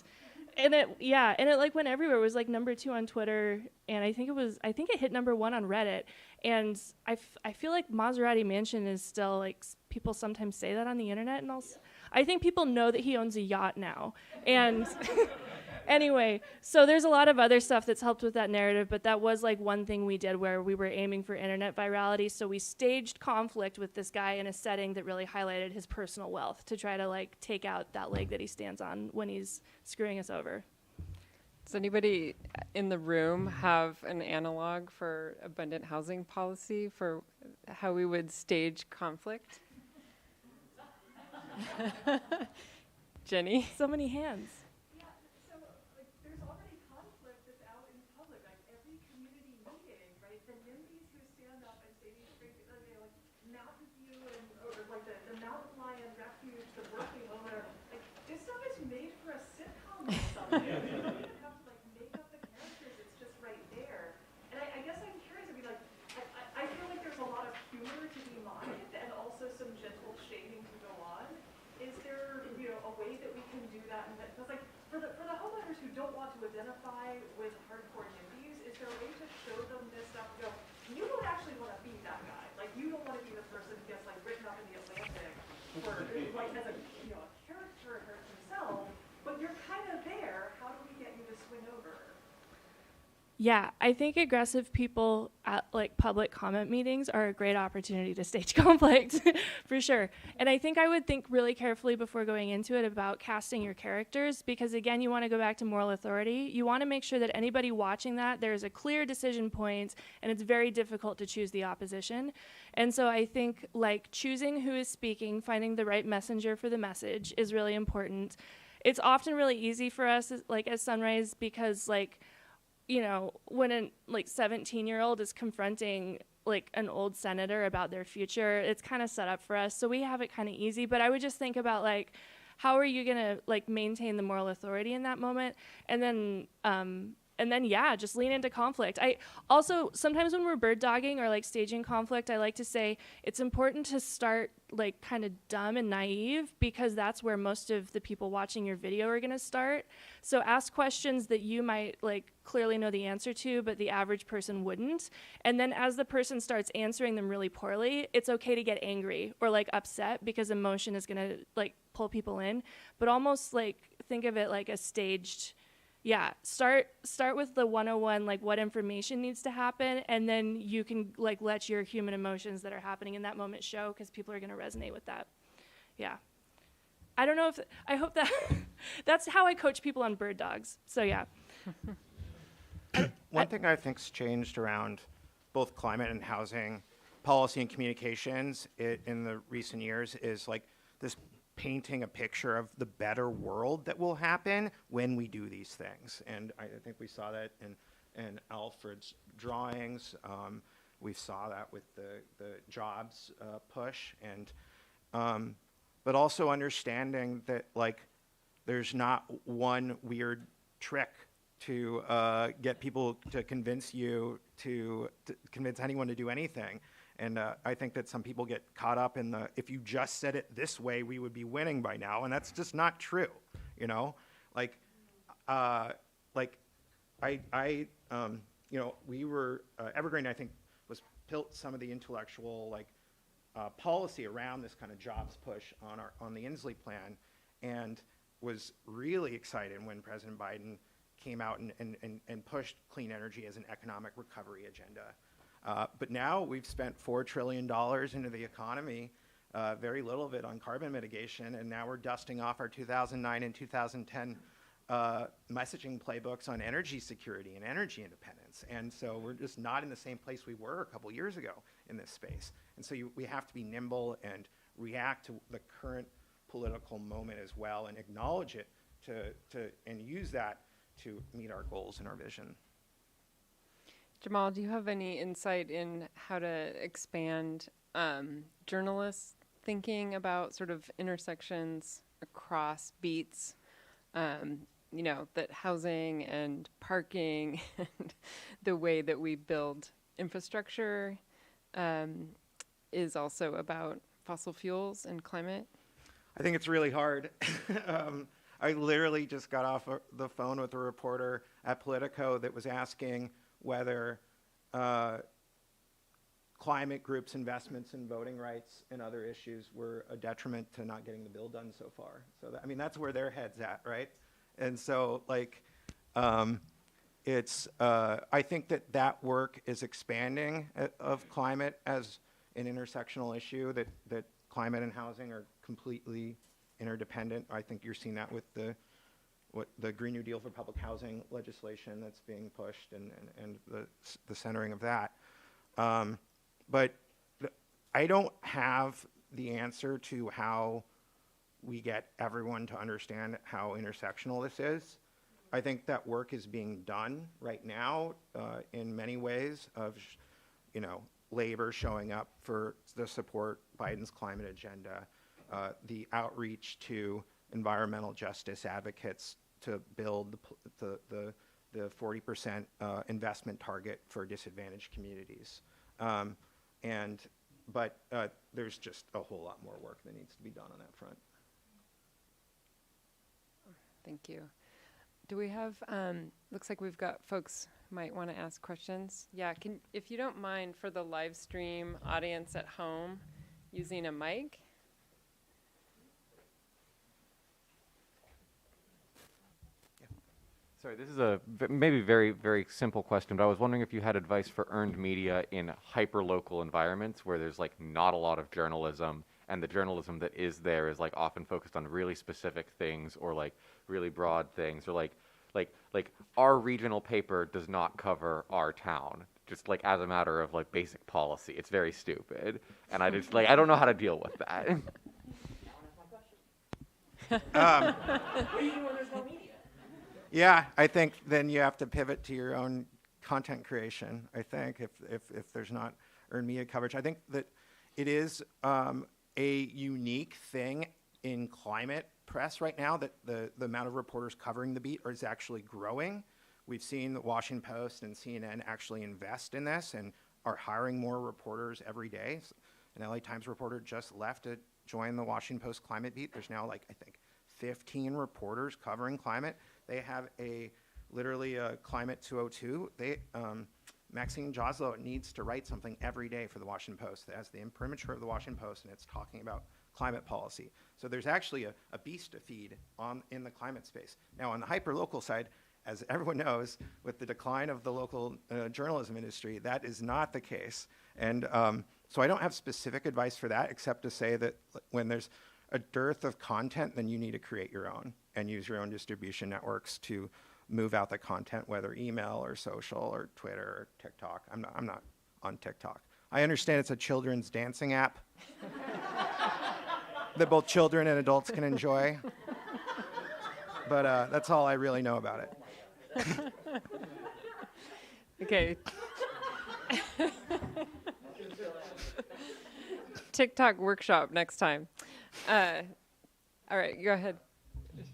it like went everywhere. It was like #2 on Twitter, and I think it hit #1 on Reddit. And I feel like Maserati Manchin is still, like, people sometimes say that on the internet, and I think people know that he owns a yacht now. And anyway, so there's a lot of other stuff that's helped with that narrative, but that was like one thing we did where we were aiming for internet virality. So we staged conflict with this guy in a setting that really highlighted his personal wealth to try to like take out that leg that he stands on when he's screwing us over. Does anybody in the room have an analog for abundant housing policy for how we would stage conflict? Jenny? So many hands. There's already conflict that's out in public, like every community meeting, right? The NIMBYs who stand up and say these things, like Mountain View or like the Mountain Lion Refuge, the Berkeley Home, You don't even have to like make up the characters, it's just right there. And I guess I'm curious, I mean, like, I feel like there's a lot of humor to be mined and also some gentle shaming to go on. Is there, a way that we can do that? Because like, for the homeowners who don't want to identify with hardcore NIMBYs, is there a way to show them this stuff and go, you don't actually want to be that guy. Like, you don't want to be the person who gets like written up in the Atlantic for like as a a character himself, but you're kind of there. How do we get you to swing over? Yeah, I think aggressive people at like public comment meetings are a great opportunity to stage conflict, for sure. And I think I would think really carefully before going into it about casting your characters, because again, you want to go back to moral authority. You want to make sure that anybody watching that, there's a clear decision point, and it's very difficult to choose the opposition. And so I think like choosing who is speaking, finding the right messenger for the message is really important. It's often really easy for us as Sunrise because when a 17-year-old is confronting like an old senator about their future, it's kind of set up for us. So we have it kind of easy, but I would just think about like, how are you gonna like maintain the moral authority in that moment? And then just lean into conflict. I also, sometimes when we're bird dogging or like staging conflict, I like to say it's important to start like kind of dumb and naive, because that's where most of the people watching your video are gonna start. So ask questions that you might like clearly know the answer to, but the average person wouldn't. And then as the person starts answering them really poorly, it's okay to get angry or like upset, because emotion is gonna like pull people in. But almost like think of it like a staged, start with the 101, like what information needs to happen, and then you can like let your human emotions that are happening in that moment show, because people are going to resonate with that. Yeah. I don't know I hope that that's how I coach people on bird dogs. So yeah. One thing I think's changed around both climate and housing policy and communications in the recent years is like this painting a picture of the better world that will happen when we do these things. And I think we saw that in Alfred's drawings. We saw that with the jobs push, and but also understanding that like there's not one weird trick to get people to convince you to convince anyone to do anything. And I think that some people get caught up in if you just said it this way, we would be winning by now, and that's just not true, we were, Evergreen, I think, was built some of the intellectual, policy around this kind of jobs push on the Inslee Plan, and was really excited when President Biden came out and pushed clean energy as an economic recovery agenda. But now we've spent $4 trillion into the economy, very little of it on carbon mitigation, and now we're dusting off our 2009 and 2010 messaging playbooks on energy security and energy independence. And so we're just not in the same place we were a couple years ago in this space. And so we have to be nimble and react to the current political moment as well, and acknowledge it and use that to meet our goals and our vision. Jamal, do you have any insight in how to expand journalists' thinking about sort of intersections across beats? That housing and parking and the way that we build infrastructure is also about fossil fuels and climate? I think it's really hard. I literally just got off the phone with a reporter at Politico that was asking whether climate groups' investments in voting rights and other issues were a detriment to not getting the bill done so far. So that's where their head's at, right? And so I think that work is expanding of climate as an intersectional issue, that climate and housing are completely interdependent. I think you're seeing that with the Green New Deal for public housing legislation that's being pushed, and the centering of that. But I don't have the answer to how we get everyone to understand how intersectional this is. I think that work is being done right now in many ways of, labor showing up for the support Biden's climate agenda, the outreach to environmental justice advocates to build the 40% investment target for disadvantaged communities. But there's just a whole lot more work that needs to be done on that front. Thank you. Do we have, looks like we've got folks who might want to ask questions. Yeah, if you don't mind, for the live stream audience at home, using a mic. Sorry, this is a maybe very, very simple question, but I was wondering if you had advice for earned media in hyper-local environments where there's like not a lot of journalism, and the journalism that is there is like often focused on really specific things or like really broad things, or like our regional paper does not cover our town, just like as a matter of like basic policy. It's very stupid, and I just like I don't know how to deal with that. What do you do when there's no media? Yeah, I think then you have to pivot to your own content creation, I think, if there's not earned media coverage. I think that it is a unique thing in climate press right now that the amount of reporters covering the beat is actually growing. We've seen the Washington Post and CNN actually invest in this and are hiring more reporters every day. An LA Times reporter just left to join the Washington Post climate beat. There's now like, I think, 15 reporters covering climate. They have literally a Climate 202. Maxine Joslow needs to write something every day for the Washington Post as the imprimatur of the Washington Post, and it's talking about climate policy. So there's actually a beast to feed in the climate space. Now on the hyperlocal side, as everyone knows, with the decline of the local journalism industry, that is not the case. And so I don't have specific advice for that, except to say that when there's a dearth of content, then you need to create your own and use your own distribution networks to move out the content, whether email or social or Twitter or TikTok. I'm not on TikTok. I understand it's a children's dancing app that both children and adults can enjoy. But that's all I really know about it. Okay. TikTok workshop next time. All right, go ahead.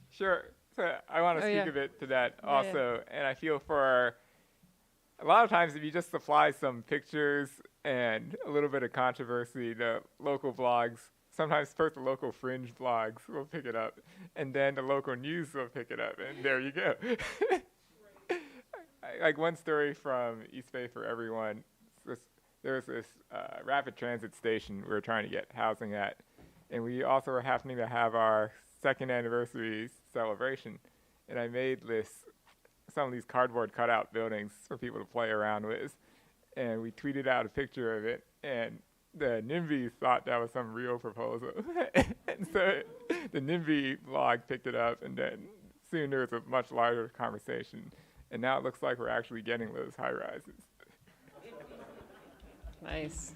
Sure. So I want to speak yeah. a bit to that Yeah, also. And I feel for a lot of times if you just supply some pictures and a little bit of controversy, the local blogs, sometimes first the local fringe blogs will pick it up, and then the local news will pick it up, and there you go. Like one story from East Bay for everyone, there was this rapid transit station we were trying to get housing at, and we also were happening to have our second anniversary celebration, and I made some of these cardboard cutout buildings for people to play around with, and we tweeted out a picture of it, and the NIMBYs thought that was some real proposal. And so the NIMBY blog picked it up, and then soon there was a much larger conversation, and now it looks like we're actually getting those high rises. Nice.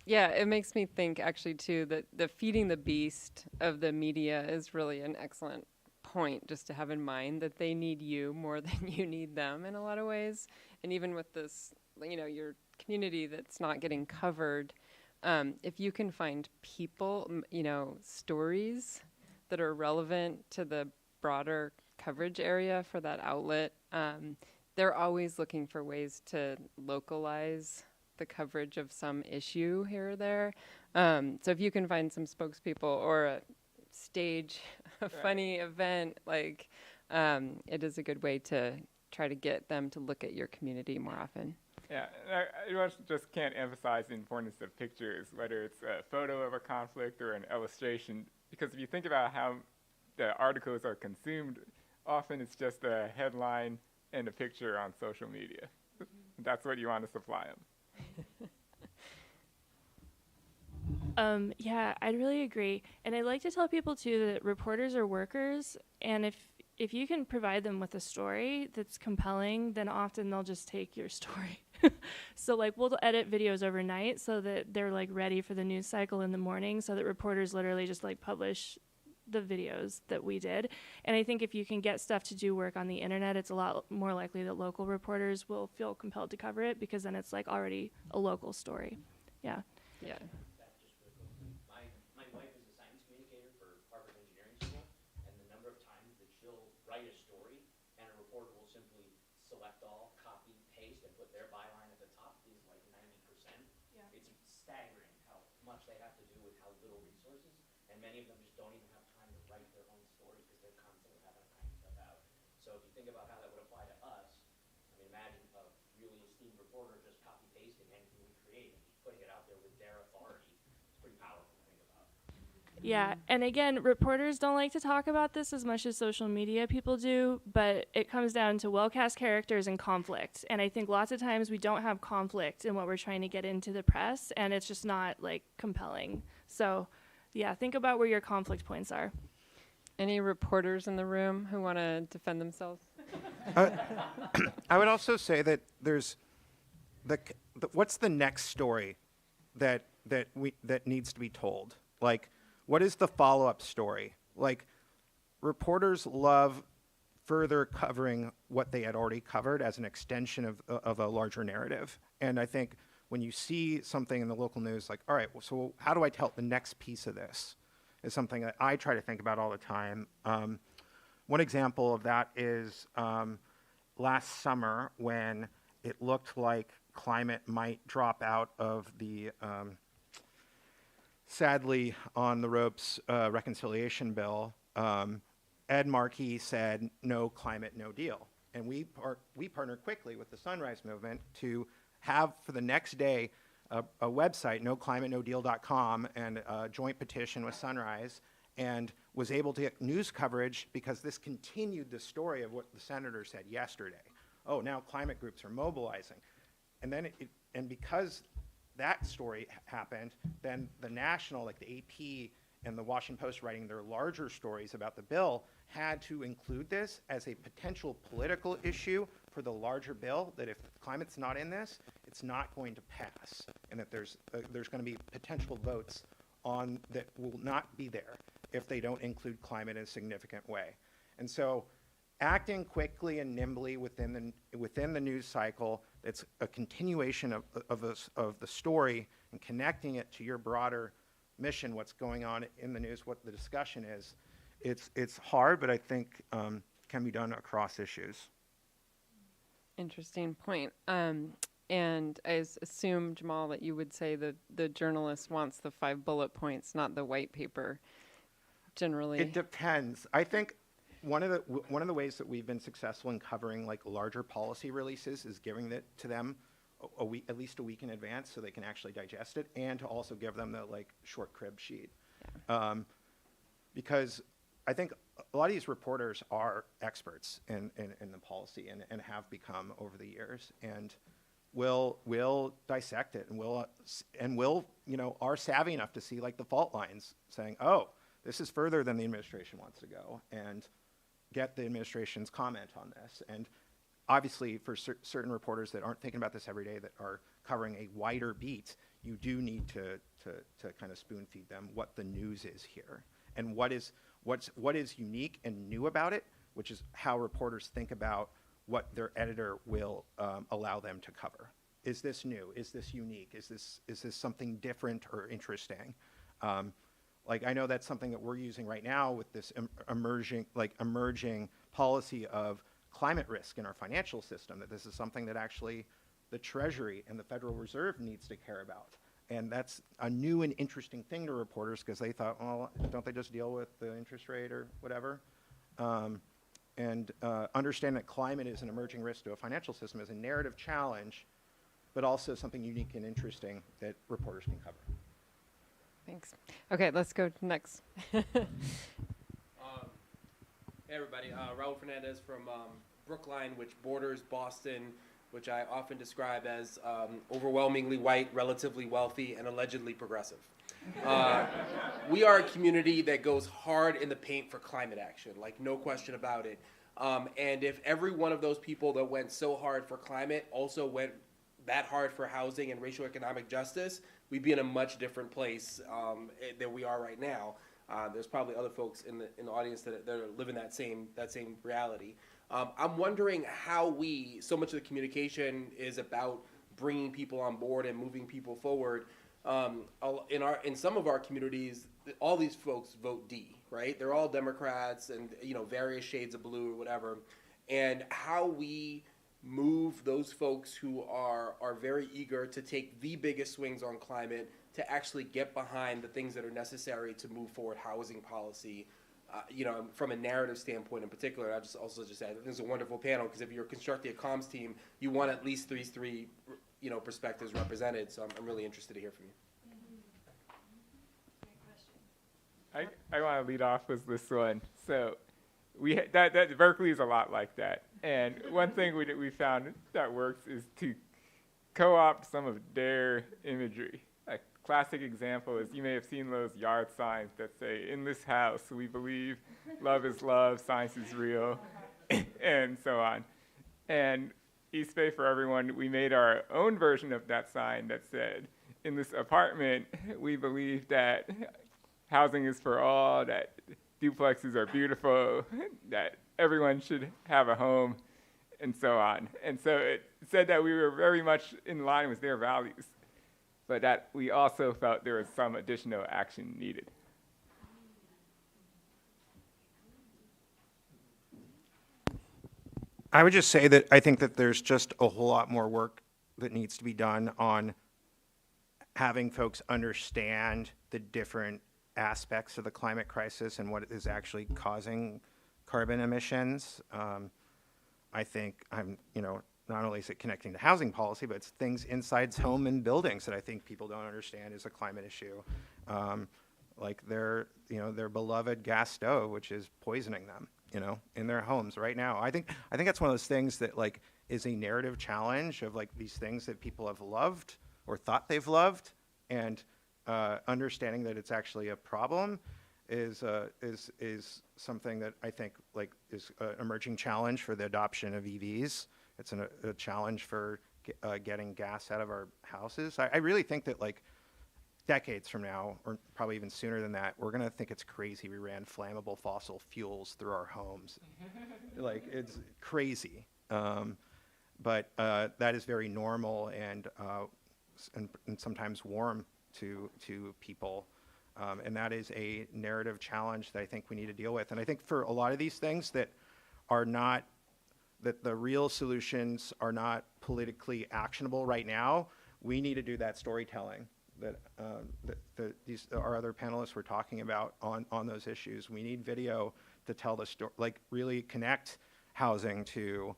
Yeah, it makes me think actually too that the feeding the beast of the media is really an excellent point just to have in mind, that they need you more than you need them in a lot of ways. And even with this, your community that's not getting covered, if you can find people, stories that are relevant to the broader coverage area for that outlet, they're always looking for ways to localize the coverage of some issue here or there. So if you can find some spokespeople or stage a funny event, it is a good way to try to get them to look at your community more often. Yeah, I just can't emphasize the importance of pictures, whether it's a photo of a conflict or an illustration, because if you think about how the articles are consumed, often it's just a headline and a picture on social media. That's what you want to supply them. Yeah, I'd really agree. And I'd like to tell people too that reporters are workers, and if you can provide them with a story that's compelling, then often they'll just take your story. So we'll edit videos overnight so that they're ready for the news cycle in the morning, so that reporters literally just publish the videos that we did. And I think if you can get stuff to do work on the internet, it's a lot more likely that local reporters will feel compelled to cover it, because then it's already a local story. Yeah. Yeah. That just really quickly. My wife is a science communicator for Harvard Engineering School, and the number of times that she'll write little resources, and many of them just don't even have time to write their own stories because they're constantly having to crank stuff out. So if you think about how that would apply to us, I mean, imagine a really esteemed reporter just copy-pasting anything we create and just putting it out there with their authority. It's pretty powerful to think about. Yeah, and again, reporters don't like to talk about this as much as social media people do, but it comes down to well-cast characters and conflict. And I think lots of times we don't have conflict in what we're trying to get into the press, and it's just not like compelling. So yeah, think about where your conflict points are. Any reporters in the room who want to defend themselves? I would also say that there's what's the next story that needs to be told? Like, what is the follow-up story? Like, reporters love further covering what they had already covered as an extension of a larger narrative. And I think when you see something in the local news, like, all right, well, so how do I tell the next piece of this? Is something that I try to think about all the time. One example of that is last summer when it looked like climate might drop out of the sadly on the ropes reconciliation bill. Ed Markey said, no climate, no deal. And we partnered quickly with the Sunrise Movement to have for the next day a website, noclimatenodeal.com, and a joint petition with Sunrise, and was able to get news coverage because this continued the story of what the senator said yesterday. Oh, now climate groups are mobilizing. And then and because that story happened, then the national, like the AP and the Washington Post writing their larger stories about the bill, had to include this as a potential political issue for the larger bill, that if climate's not in this, it's not going to pass, and that there's going to be potential votes on that will not be there if they don't include climate in a significant way. And so acting quickly and nimbly within the news cycle, it's a continuation of the story and connecting it to your broader mission, what's going on in the news, what the discussion is. It's hard, but I think can be done across issues. Interesting point. And I assume, Jamal, that you would say that the journalist wants the 5 bullet points, not the white paper, generally. It depends. I think one of the ways that we've been successful in covering like larger policy releases is giving it to them a week, at least a week in advance, so they can actually digest it, and to also give them the like short crib sheet. Yeah. Because I think a lot of these reporters are experts in the policy and have become over the years, and will dissect it and will are savvy enough to see like the fault lines, saying, oh, this is further than the administration wants to go, and get the administration's comment on this. And obviously for certain reporters that aren't thinking about this every day, that are covering a wider beat, you do need to kind of spoon feed them what the news is here, and what is unique and new about it, which is how reporters think about what their editor will allow them to cover. Is this new? Is this unique? Is this something different or interesting? Like, I know that's something that we're using right now with this emerging policy of climate risk in our financial system, that this is something that actually the Treasury and the Federal Reserve needs to care about. And that's a new and interesting thing to reporters, because they thought, well, don't they just deal with the interest rate or whatever? And understand that climate is an emerging risk to a financial system is a narrative challenge, but also something unique and interesting that reporters can cover. Thanks. Okay, let's go next. Hey everybody, Raul Fernandez from Brookline, which borders Boston, which I often describe as overwhelmingly white, relatively wealthy, and allegedly progressive. We are a community that goes hard in the paint for climate action, like no question about it. And if every one of those people that went so hard for climate also went that hard for housing and racial economic justice, we'd be in a much different place than we are right now. There's probably other folks in the audience that are living that same reality. I'm wondering how so much of the communication is about bringing people on board and moving people forward. In some of our communities, all these folks vote D, right? They're all Democrats and various shades of blue or whatever. And how we move those folks who are very eager to take the biggest swings on climate to actually get behind the things that are necessary to move forward housing policy. From a narrative standpoint in particular, I just said, I think it's a wonderful panel, because if you're constructing a comms team, you want at least these three, perspectives represented. So I'm really interested to hear from you. I want to lead off with this one. So that Berkeley is a lot like that. And one thing we found that works is to co-opt some of their imagery. A classic example is, you may have seen those yard signs that say, "In this house, we believe love is love, science is real," and so on. And East Bay for Everyone, we made our own version of that sign that said, "In this apartment, we believe that housing is for all, that duplexes are beautiful, that everyone should have a home," and so on. And so it said that we were very much in line with their values, but that we also felt there was some additional action needed. I would just say that I think that there's just a whole lot more work that needs to be done on having folks understand the different aspects of the climate crisis and what is actually causing carbon emissions. I think not only is it connecting to housing policy, but it's things inside home and buildings that I think people don't understand is a climate issue. Like their beloved gas stove, which is poisoning them, in their homes right now. I think that's one of those things that like is a narrative challenge of like these things that people have loved or thought they've loved, and understanding that it's actually a problem is something that I think like is an emerging challenge for the adoption of EVs. It's a challenge for getting gas out of our houses. I really think that like decades from now, or probably even sooner than that, we're gonna think it's crazy we ran flammable fossil fuels through our homes. Like, it's crazy. But that is very normal and sometimes warm to people. And that is a narrative challenge that I think we need to deal with. And I think for a lot of these things that the real solutions are not politically actionable right now, we need to do that storytelling that our other panelists were talking about on those issues. We need video to tell the story, like really connect housing to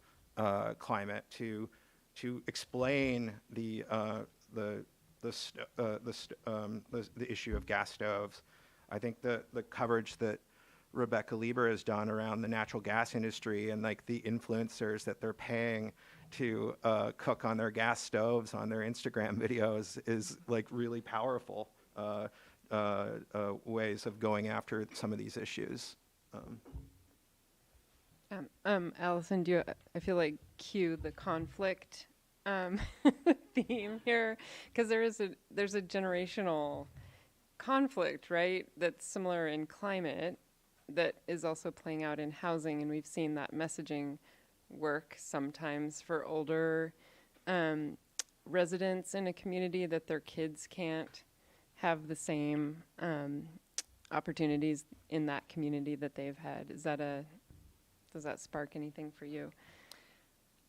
climate, to explain the issue of gas stoves. I think the coverage that Rebecca Lieber has done around the natural gas industry and like the influencers that they're paying to cook on their gas stoves on their Instagram videos is like really powerful ways of going after some of these issues. Alison, I feel like cue the conflict theme here, because there's a generational conflict, right? That's similar in climate that is also playing out in housing, and we've seen that messaging work sometimes for older residents in a community, that their kids can't have the same opportunities in that community that they've had. Does that spark anything for you?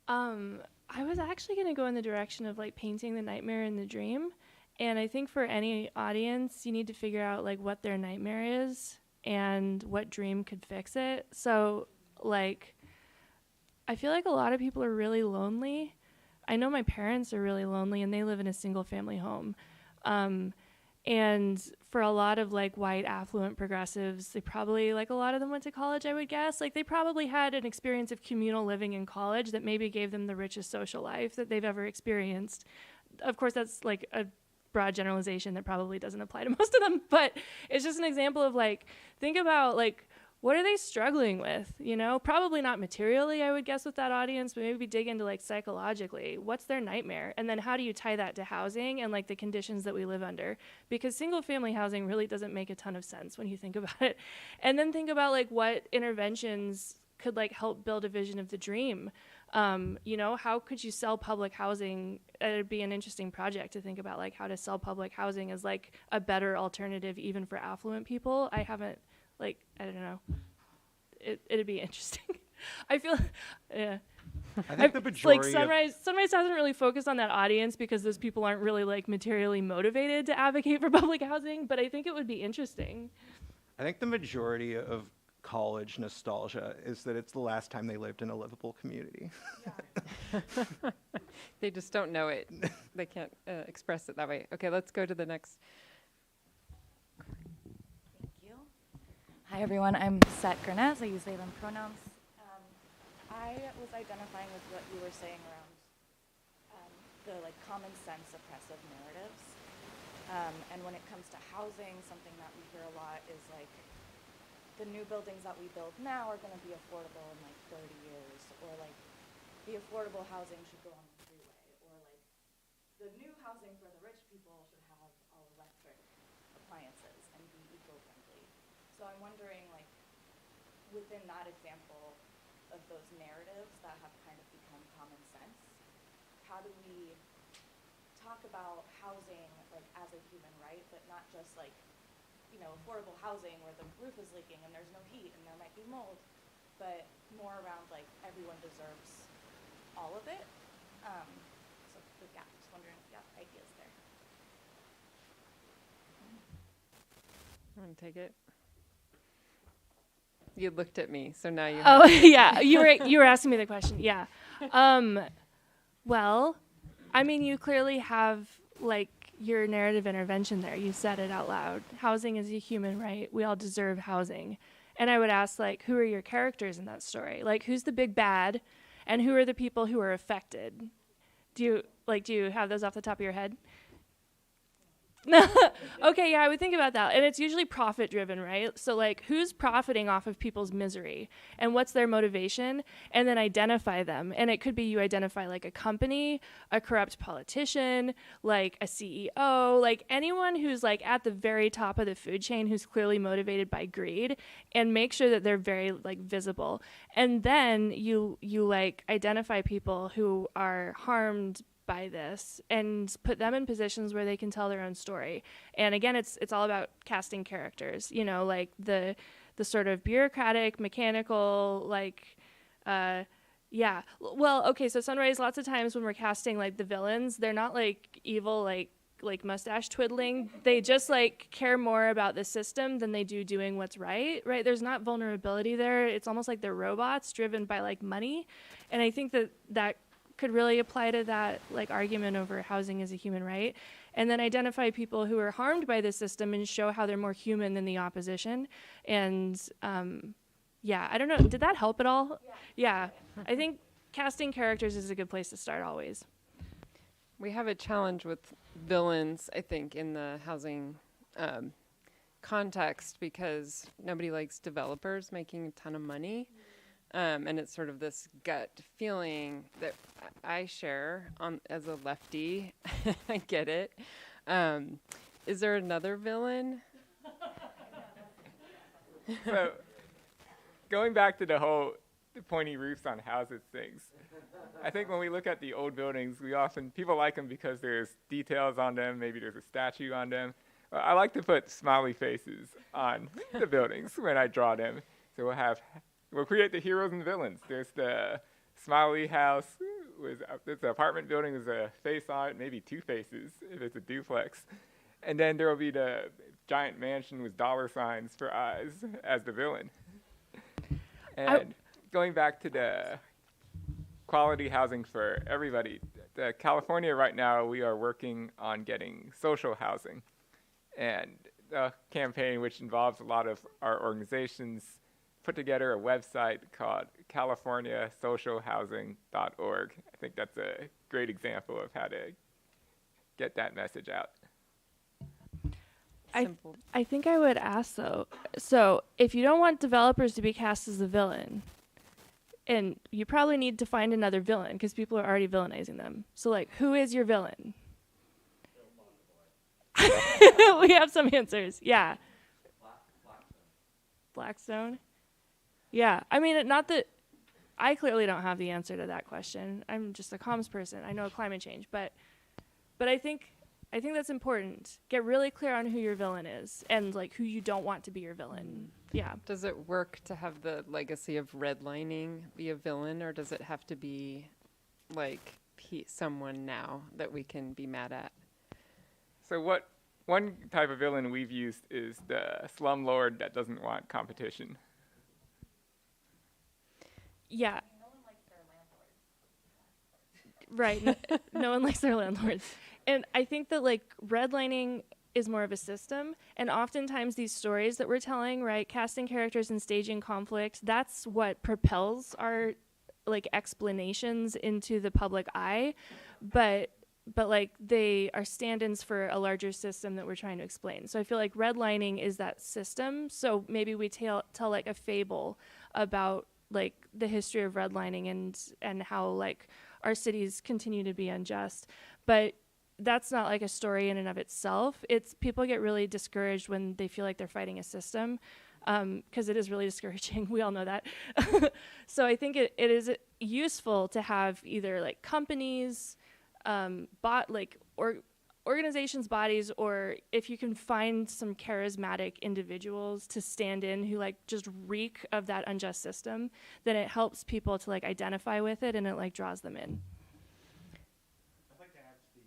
I was actually going to go in the direction of like painting the nightmare in the dream. And I think for any audience, you need to figure out like what their nightmare is and what dream could fix it. So like, I feel like a lot of people are really lonely. I know my parents are really lonely and they live in a single family home. And for a lot of like white affluent progressives, they probably, like a lot of them went to college, I would guess. Like they probably had an experience of communal living in college that maybe gave them the richest social life that they've ever experienced. Of course, that's like a broad generalization that probably doesn't apply to most of them, but it's just an example of like, think about like, what are they struggling with? Probably not materially, I would guess, with that audience, but maybe dig into like psychologically. What's their nightmare? And then how do you tie that to housing and like the conditions that we live under? Because single family housing really doesn't make a ton of sense when you think about it. And then think about like what interventions could like help build a vision of the dream. How could you sell public housing? It'd be an interesting project to think about like how to sell public housing as like a better alternative even for affluent people. I don't know. It'd be interesting. I feel, yeah. I think the majority Sunrise doesn't really focus on that audience because those people aren't really like materially motivated to advocate for public housing, but I think it would be interesting. I think the majority of college nostalgia is that it's the last time they lived in a livable community. They just don't know it. They can't express it that way. Okay, let's go to the next. Thank you. Hi, everyone. I'm Set Gernez. I use they, them pronouns. I was identifying with what you were saying around the like common sense oppressive narratives. And when it comes to housing, something that we hear a lot is like the new buildings that we build now are going to be affordable in like 30 years, or like the affordable housing should go on the freeway, or like the new housing for the rich people should have all electric appliances and be eco-friendly. So I'm wondering, like, within that example of those narratives that have kind of become common sense, how do we talk about housing like as a human right, but not just like, you know, affordable housing where the roof is leaking and there's no heat and there might be mold, but more around like everyone deserves all of it. So yeah, just wondering if you have ideas there. Want to take it? You looked at me, so now you. Oh yeah, you were asking me the question. Yeah. Well, I mean, you clearly have like your narrative intervention there. You said it out loud. Housing is a human right. We all deserve housing. And I would ask, like, who are your characters in that story? Like, who's the big bad, and who are the people who are affected? Do you have those off the top of your head? Okay, yeah, I would think about that. And it's usually profit driven, right? So like, who's profiting off of people's misery and what's their motivation, and then identify them. And it could be you identify like a company, a corrupt politician, like a CEO, like anyone who's like at the very top of the food chain who's clearly motivated by greed, and make sure that they're very like visible. And then you like identify people who are harmed by this and put them in positions where they can tell their own story. And again, it's all about casting characters, you know, like the sort of bureaucratic, mechanical, like, yeah. Well, okay, so Sunrise, lots of times when we're casting like the villains, they're not like evil, like mustache twiddling. They just like care more about the system than they do doing what's right? There's not vulnerability there. It's almost like they're robots driven by like money. And I think that could really apply to that like argument over housing as a human right, and then identify people who are harmed by the system and show how they're more human than the opposition. And yeah, I don't know, did that help at all? Yeah. I think casting characters is a good place to start always. We have a challenge with villains, I think, in the housing context, because nobody likes developers making a ton of money. And it's sort of this gut feeling that I share as a lefty. I get it. Is there another villain? So, going back to the pointy roofs on houses things, I think when we look at the old buildings, people like them because there's details on them, maybe there's a statue on them. I like to put smiley faces on the buildings when I draw them. So we'll create the heroes and villains. There's the smiley house it's an apartment building with a face on it, maybe two faces if it's a duplex. And then there will be the giant mansion with dollar signs for eyes as the villain. And going back to the quality housing for everybody, California right now, we are working on getting social housing. And a campaign which involves a lot of our organizations put together a website called californiasocialhousing.org. I think that's a great example of how to get that message out. I think I would ask, though, so if you don't want developers to be cast as the villain, and you probably need to find another villain because people are already villainizing them. So, like, who is your villain? We have some answers. Yeah. Blackstone? Yeah. I mean, not that I clearly don't have the answer to that question. I'm just a comms person. I know climate change, but I think I think that's important. Get really clear on who your villain is and like who you don't want to be your villain. Yeah. Does it work to have the legacy of redlining be a villain, or does it have to be like someone now that we can be mad at? So one type of villain we've used is the slumlord that doesn't want competition. Yeah. Right. No one likes their landlords. And I think that like redlining is more of a system, and oftentimes these stories that we're telling, right, casting characters and staging conflict, that's what propels our like explanations into the public eye, but like they are stand-ins for a larger system that we're trying to explain. So I feel like redlining is that system. So maybe we tell like a fable about like the history of redlining and how like our cities continue to be unjust. But that's not like a story in and of itself. It's people get really discouraged when they feel like they're fighting a system, because it is really discouraging. We all know that. So I think it is useful to have either like companies, organizations, bodies, or if you can find some charismatic individuals to stand in who like just reek of that unjust system, then it helps people to like identify with it and it like draws them in. I'd like to add to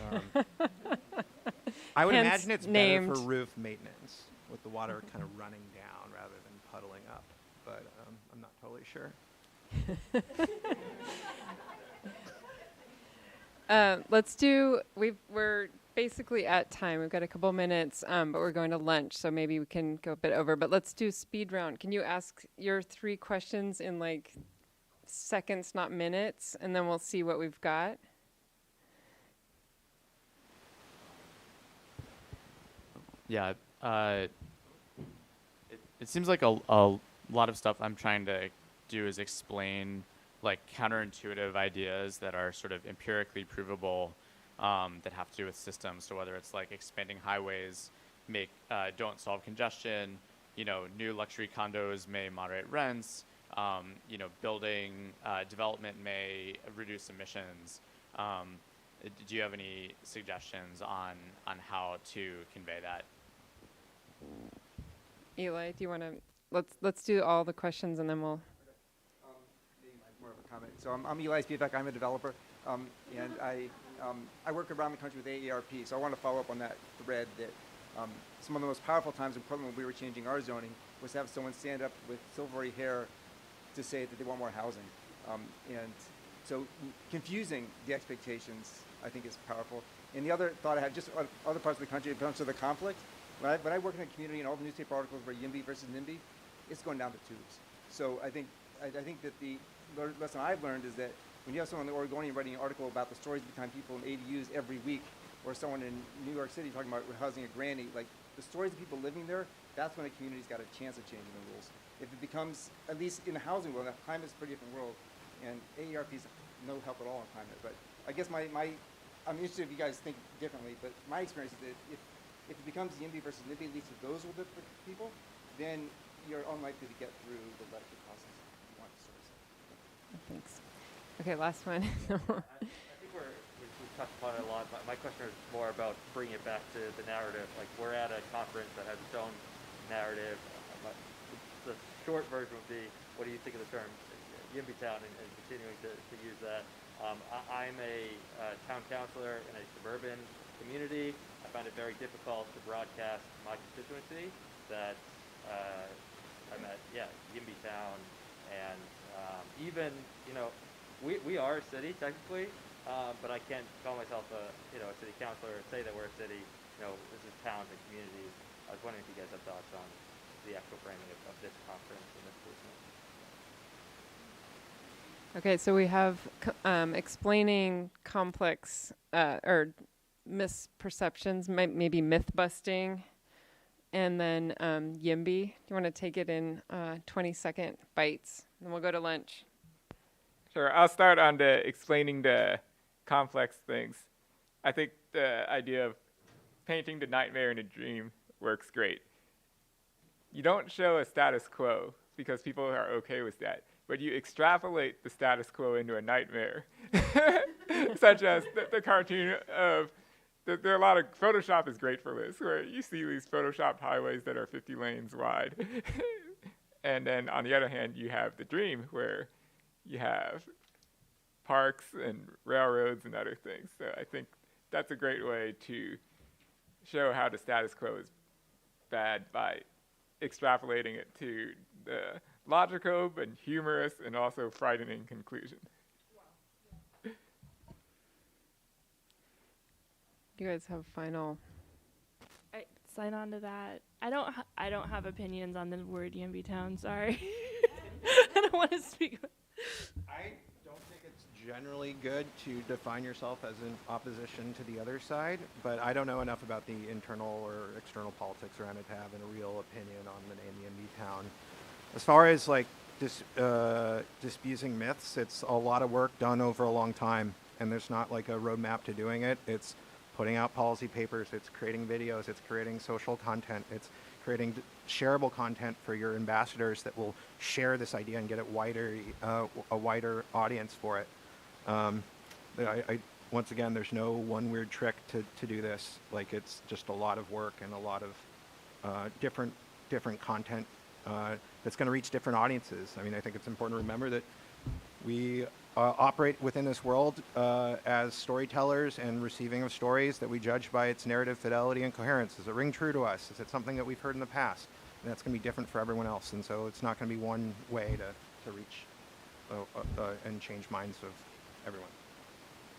the discourse. I would Hence imagine it's named. better for roof maintenance with the water kind of running down rather than puddling up, but I'm not totally sure. We're basically at time. We've got a couple minutes, but we're going to lunch, so maybe we can go a bit over. But let's do speed round. Can you ask your 3 questions in like seconds, not minutes, and then we'll see what we've got? Yeah, it seems like a lot of stuff I'm trying to do is explain like counterintuitive ideas that are sort of empirically provable, that have to do with systems. So whether it's like expanding highways don't solve congestion, new luxury condos may moderate rents, building development may reduce emissions. Do you have any suggestions on how to convey that? Eli, do you want to? Let's do all the questions and then we'll. More of a comment. So I'm Eli Spivak. I'm a developer, and I work around the country with AARP. So I want to follow up on that thread that some of the most powerful times in Portland when we were changing our zoning was to have someone stand up with silvery hair to say that they want more housing, and so confusing the expectations I think is powerful. And the other thought I had, just other parts of the country, in terms of the conflict, when I work in a community and all the newspaper articles were YIMBY versus NIMBY, it's going down the tubes. So I think that the lesson I've learned is that when you have someone in the Oregonian writing an article about the stories behind people in ADUs every week, or someone in New York City talking about housing a granny, like the stories of people living there, that's when a community's got a chance of changing the rules. If it becomes, at least in the housing world, climate's a pretty different world, and AARP's no help at all on climate. But I guess I'm interested if you guys think differently, but my experience is that if it becomes YIMBY versus NIMBY, at least if those will be for people, then you're unlikely to get through the electric process if you want to source it. Thanks. Okay, last one. I think we've touched upon it a lot, but my question is more about bringing it back to the narrative. Like, we're at a conference that has its own narrative. The short version would be, what do you think of the term YIMBY Town, and continuing to use that? I'm a town councilor in a suburban community. I find it very difficult to broadcast my constituency that I'm at, YIMBY Town, and even, we are a city technically, but I can't call myself a city councilor or say that we're a city. This is towns and communities. I was wondering if you guys have thoughts on the actual framing of this conference and this movement. Okay, so we have explaining complex or misperceptions, maybe myth busting, and then YIMBY. Do you want to take it in 20-second bites? And we'll go to lunch. Sure, I'll start on explaining the complex things. I think the idea of painting the nightmare in a dream works great. You don't show a status quo because people are okay with that, but you extrapolate the status quo into a nightmare. such as the cartoon of, there are a lot of, Photoshop is great for this, where you see these Photoshopped highways that are 50 lanes wide. And then on the other hand, you have the dream, where you have parks and railroads and other things. So I think that's a great way to show how the status quo is bad by extrapolating it to the logical but humorous and also frightening conclusion. You guys have final. I sign on to that. I don't have opinions on the word YIMBY town. Sorry, I don't want to speak. I don't think it's generally good to define yourself as in opposition to the other side, but I don't know enough about the internal or external politics around it to have a real opinion on the name YIMBY town. As far as like disabusing myths, it's a lot of work done over a long time, and there's not like a roadmap to doing it. It's putting out policy papers, it's creating videos, it's creating social content, it's creating shareable content for your ambassadors that will share this idea and get it a wider audience for it. Once again, there's no one weird trick to do this. Like, it's just a lot of work and a lot of different content that's going to reach different audiences. I mean, I think it's important to remember that we operate within this world as storytellers and receiving of stories that we judge by its narrative fidelity and coherence. Does it ring true to us? Is it something that we've heard in the past? And that's going to be different for everyone else. And so it's not going to be one way to reach and change minds of everyone.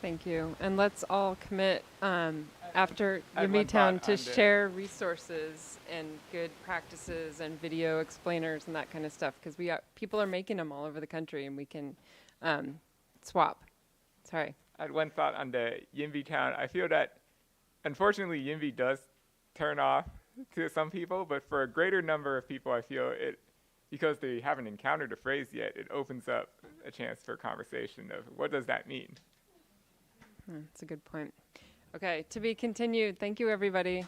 Thank you. And let's all commit after add YIMBY one town thought to on the- share resources and good practices and video explainers and that kind of stuff, because people are making them all over the country, and we can swap. Sorry. I had one thought on the YIMBY town. I feel that, unfortunately, YIMBY does turn off to some people, but for a greater number of people, I feel it, because they haven't encountered a phrase yet, it opens up a chance for conversation of what does that mean? That's a good point. Okay, to be continued. Thank you, everybody.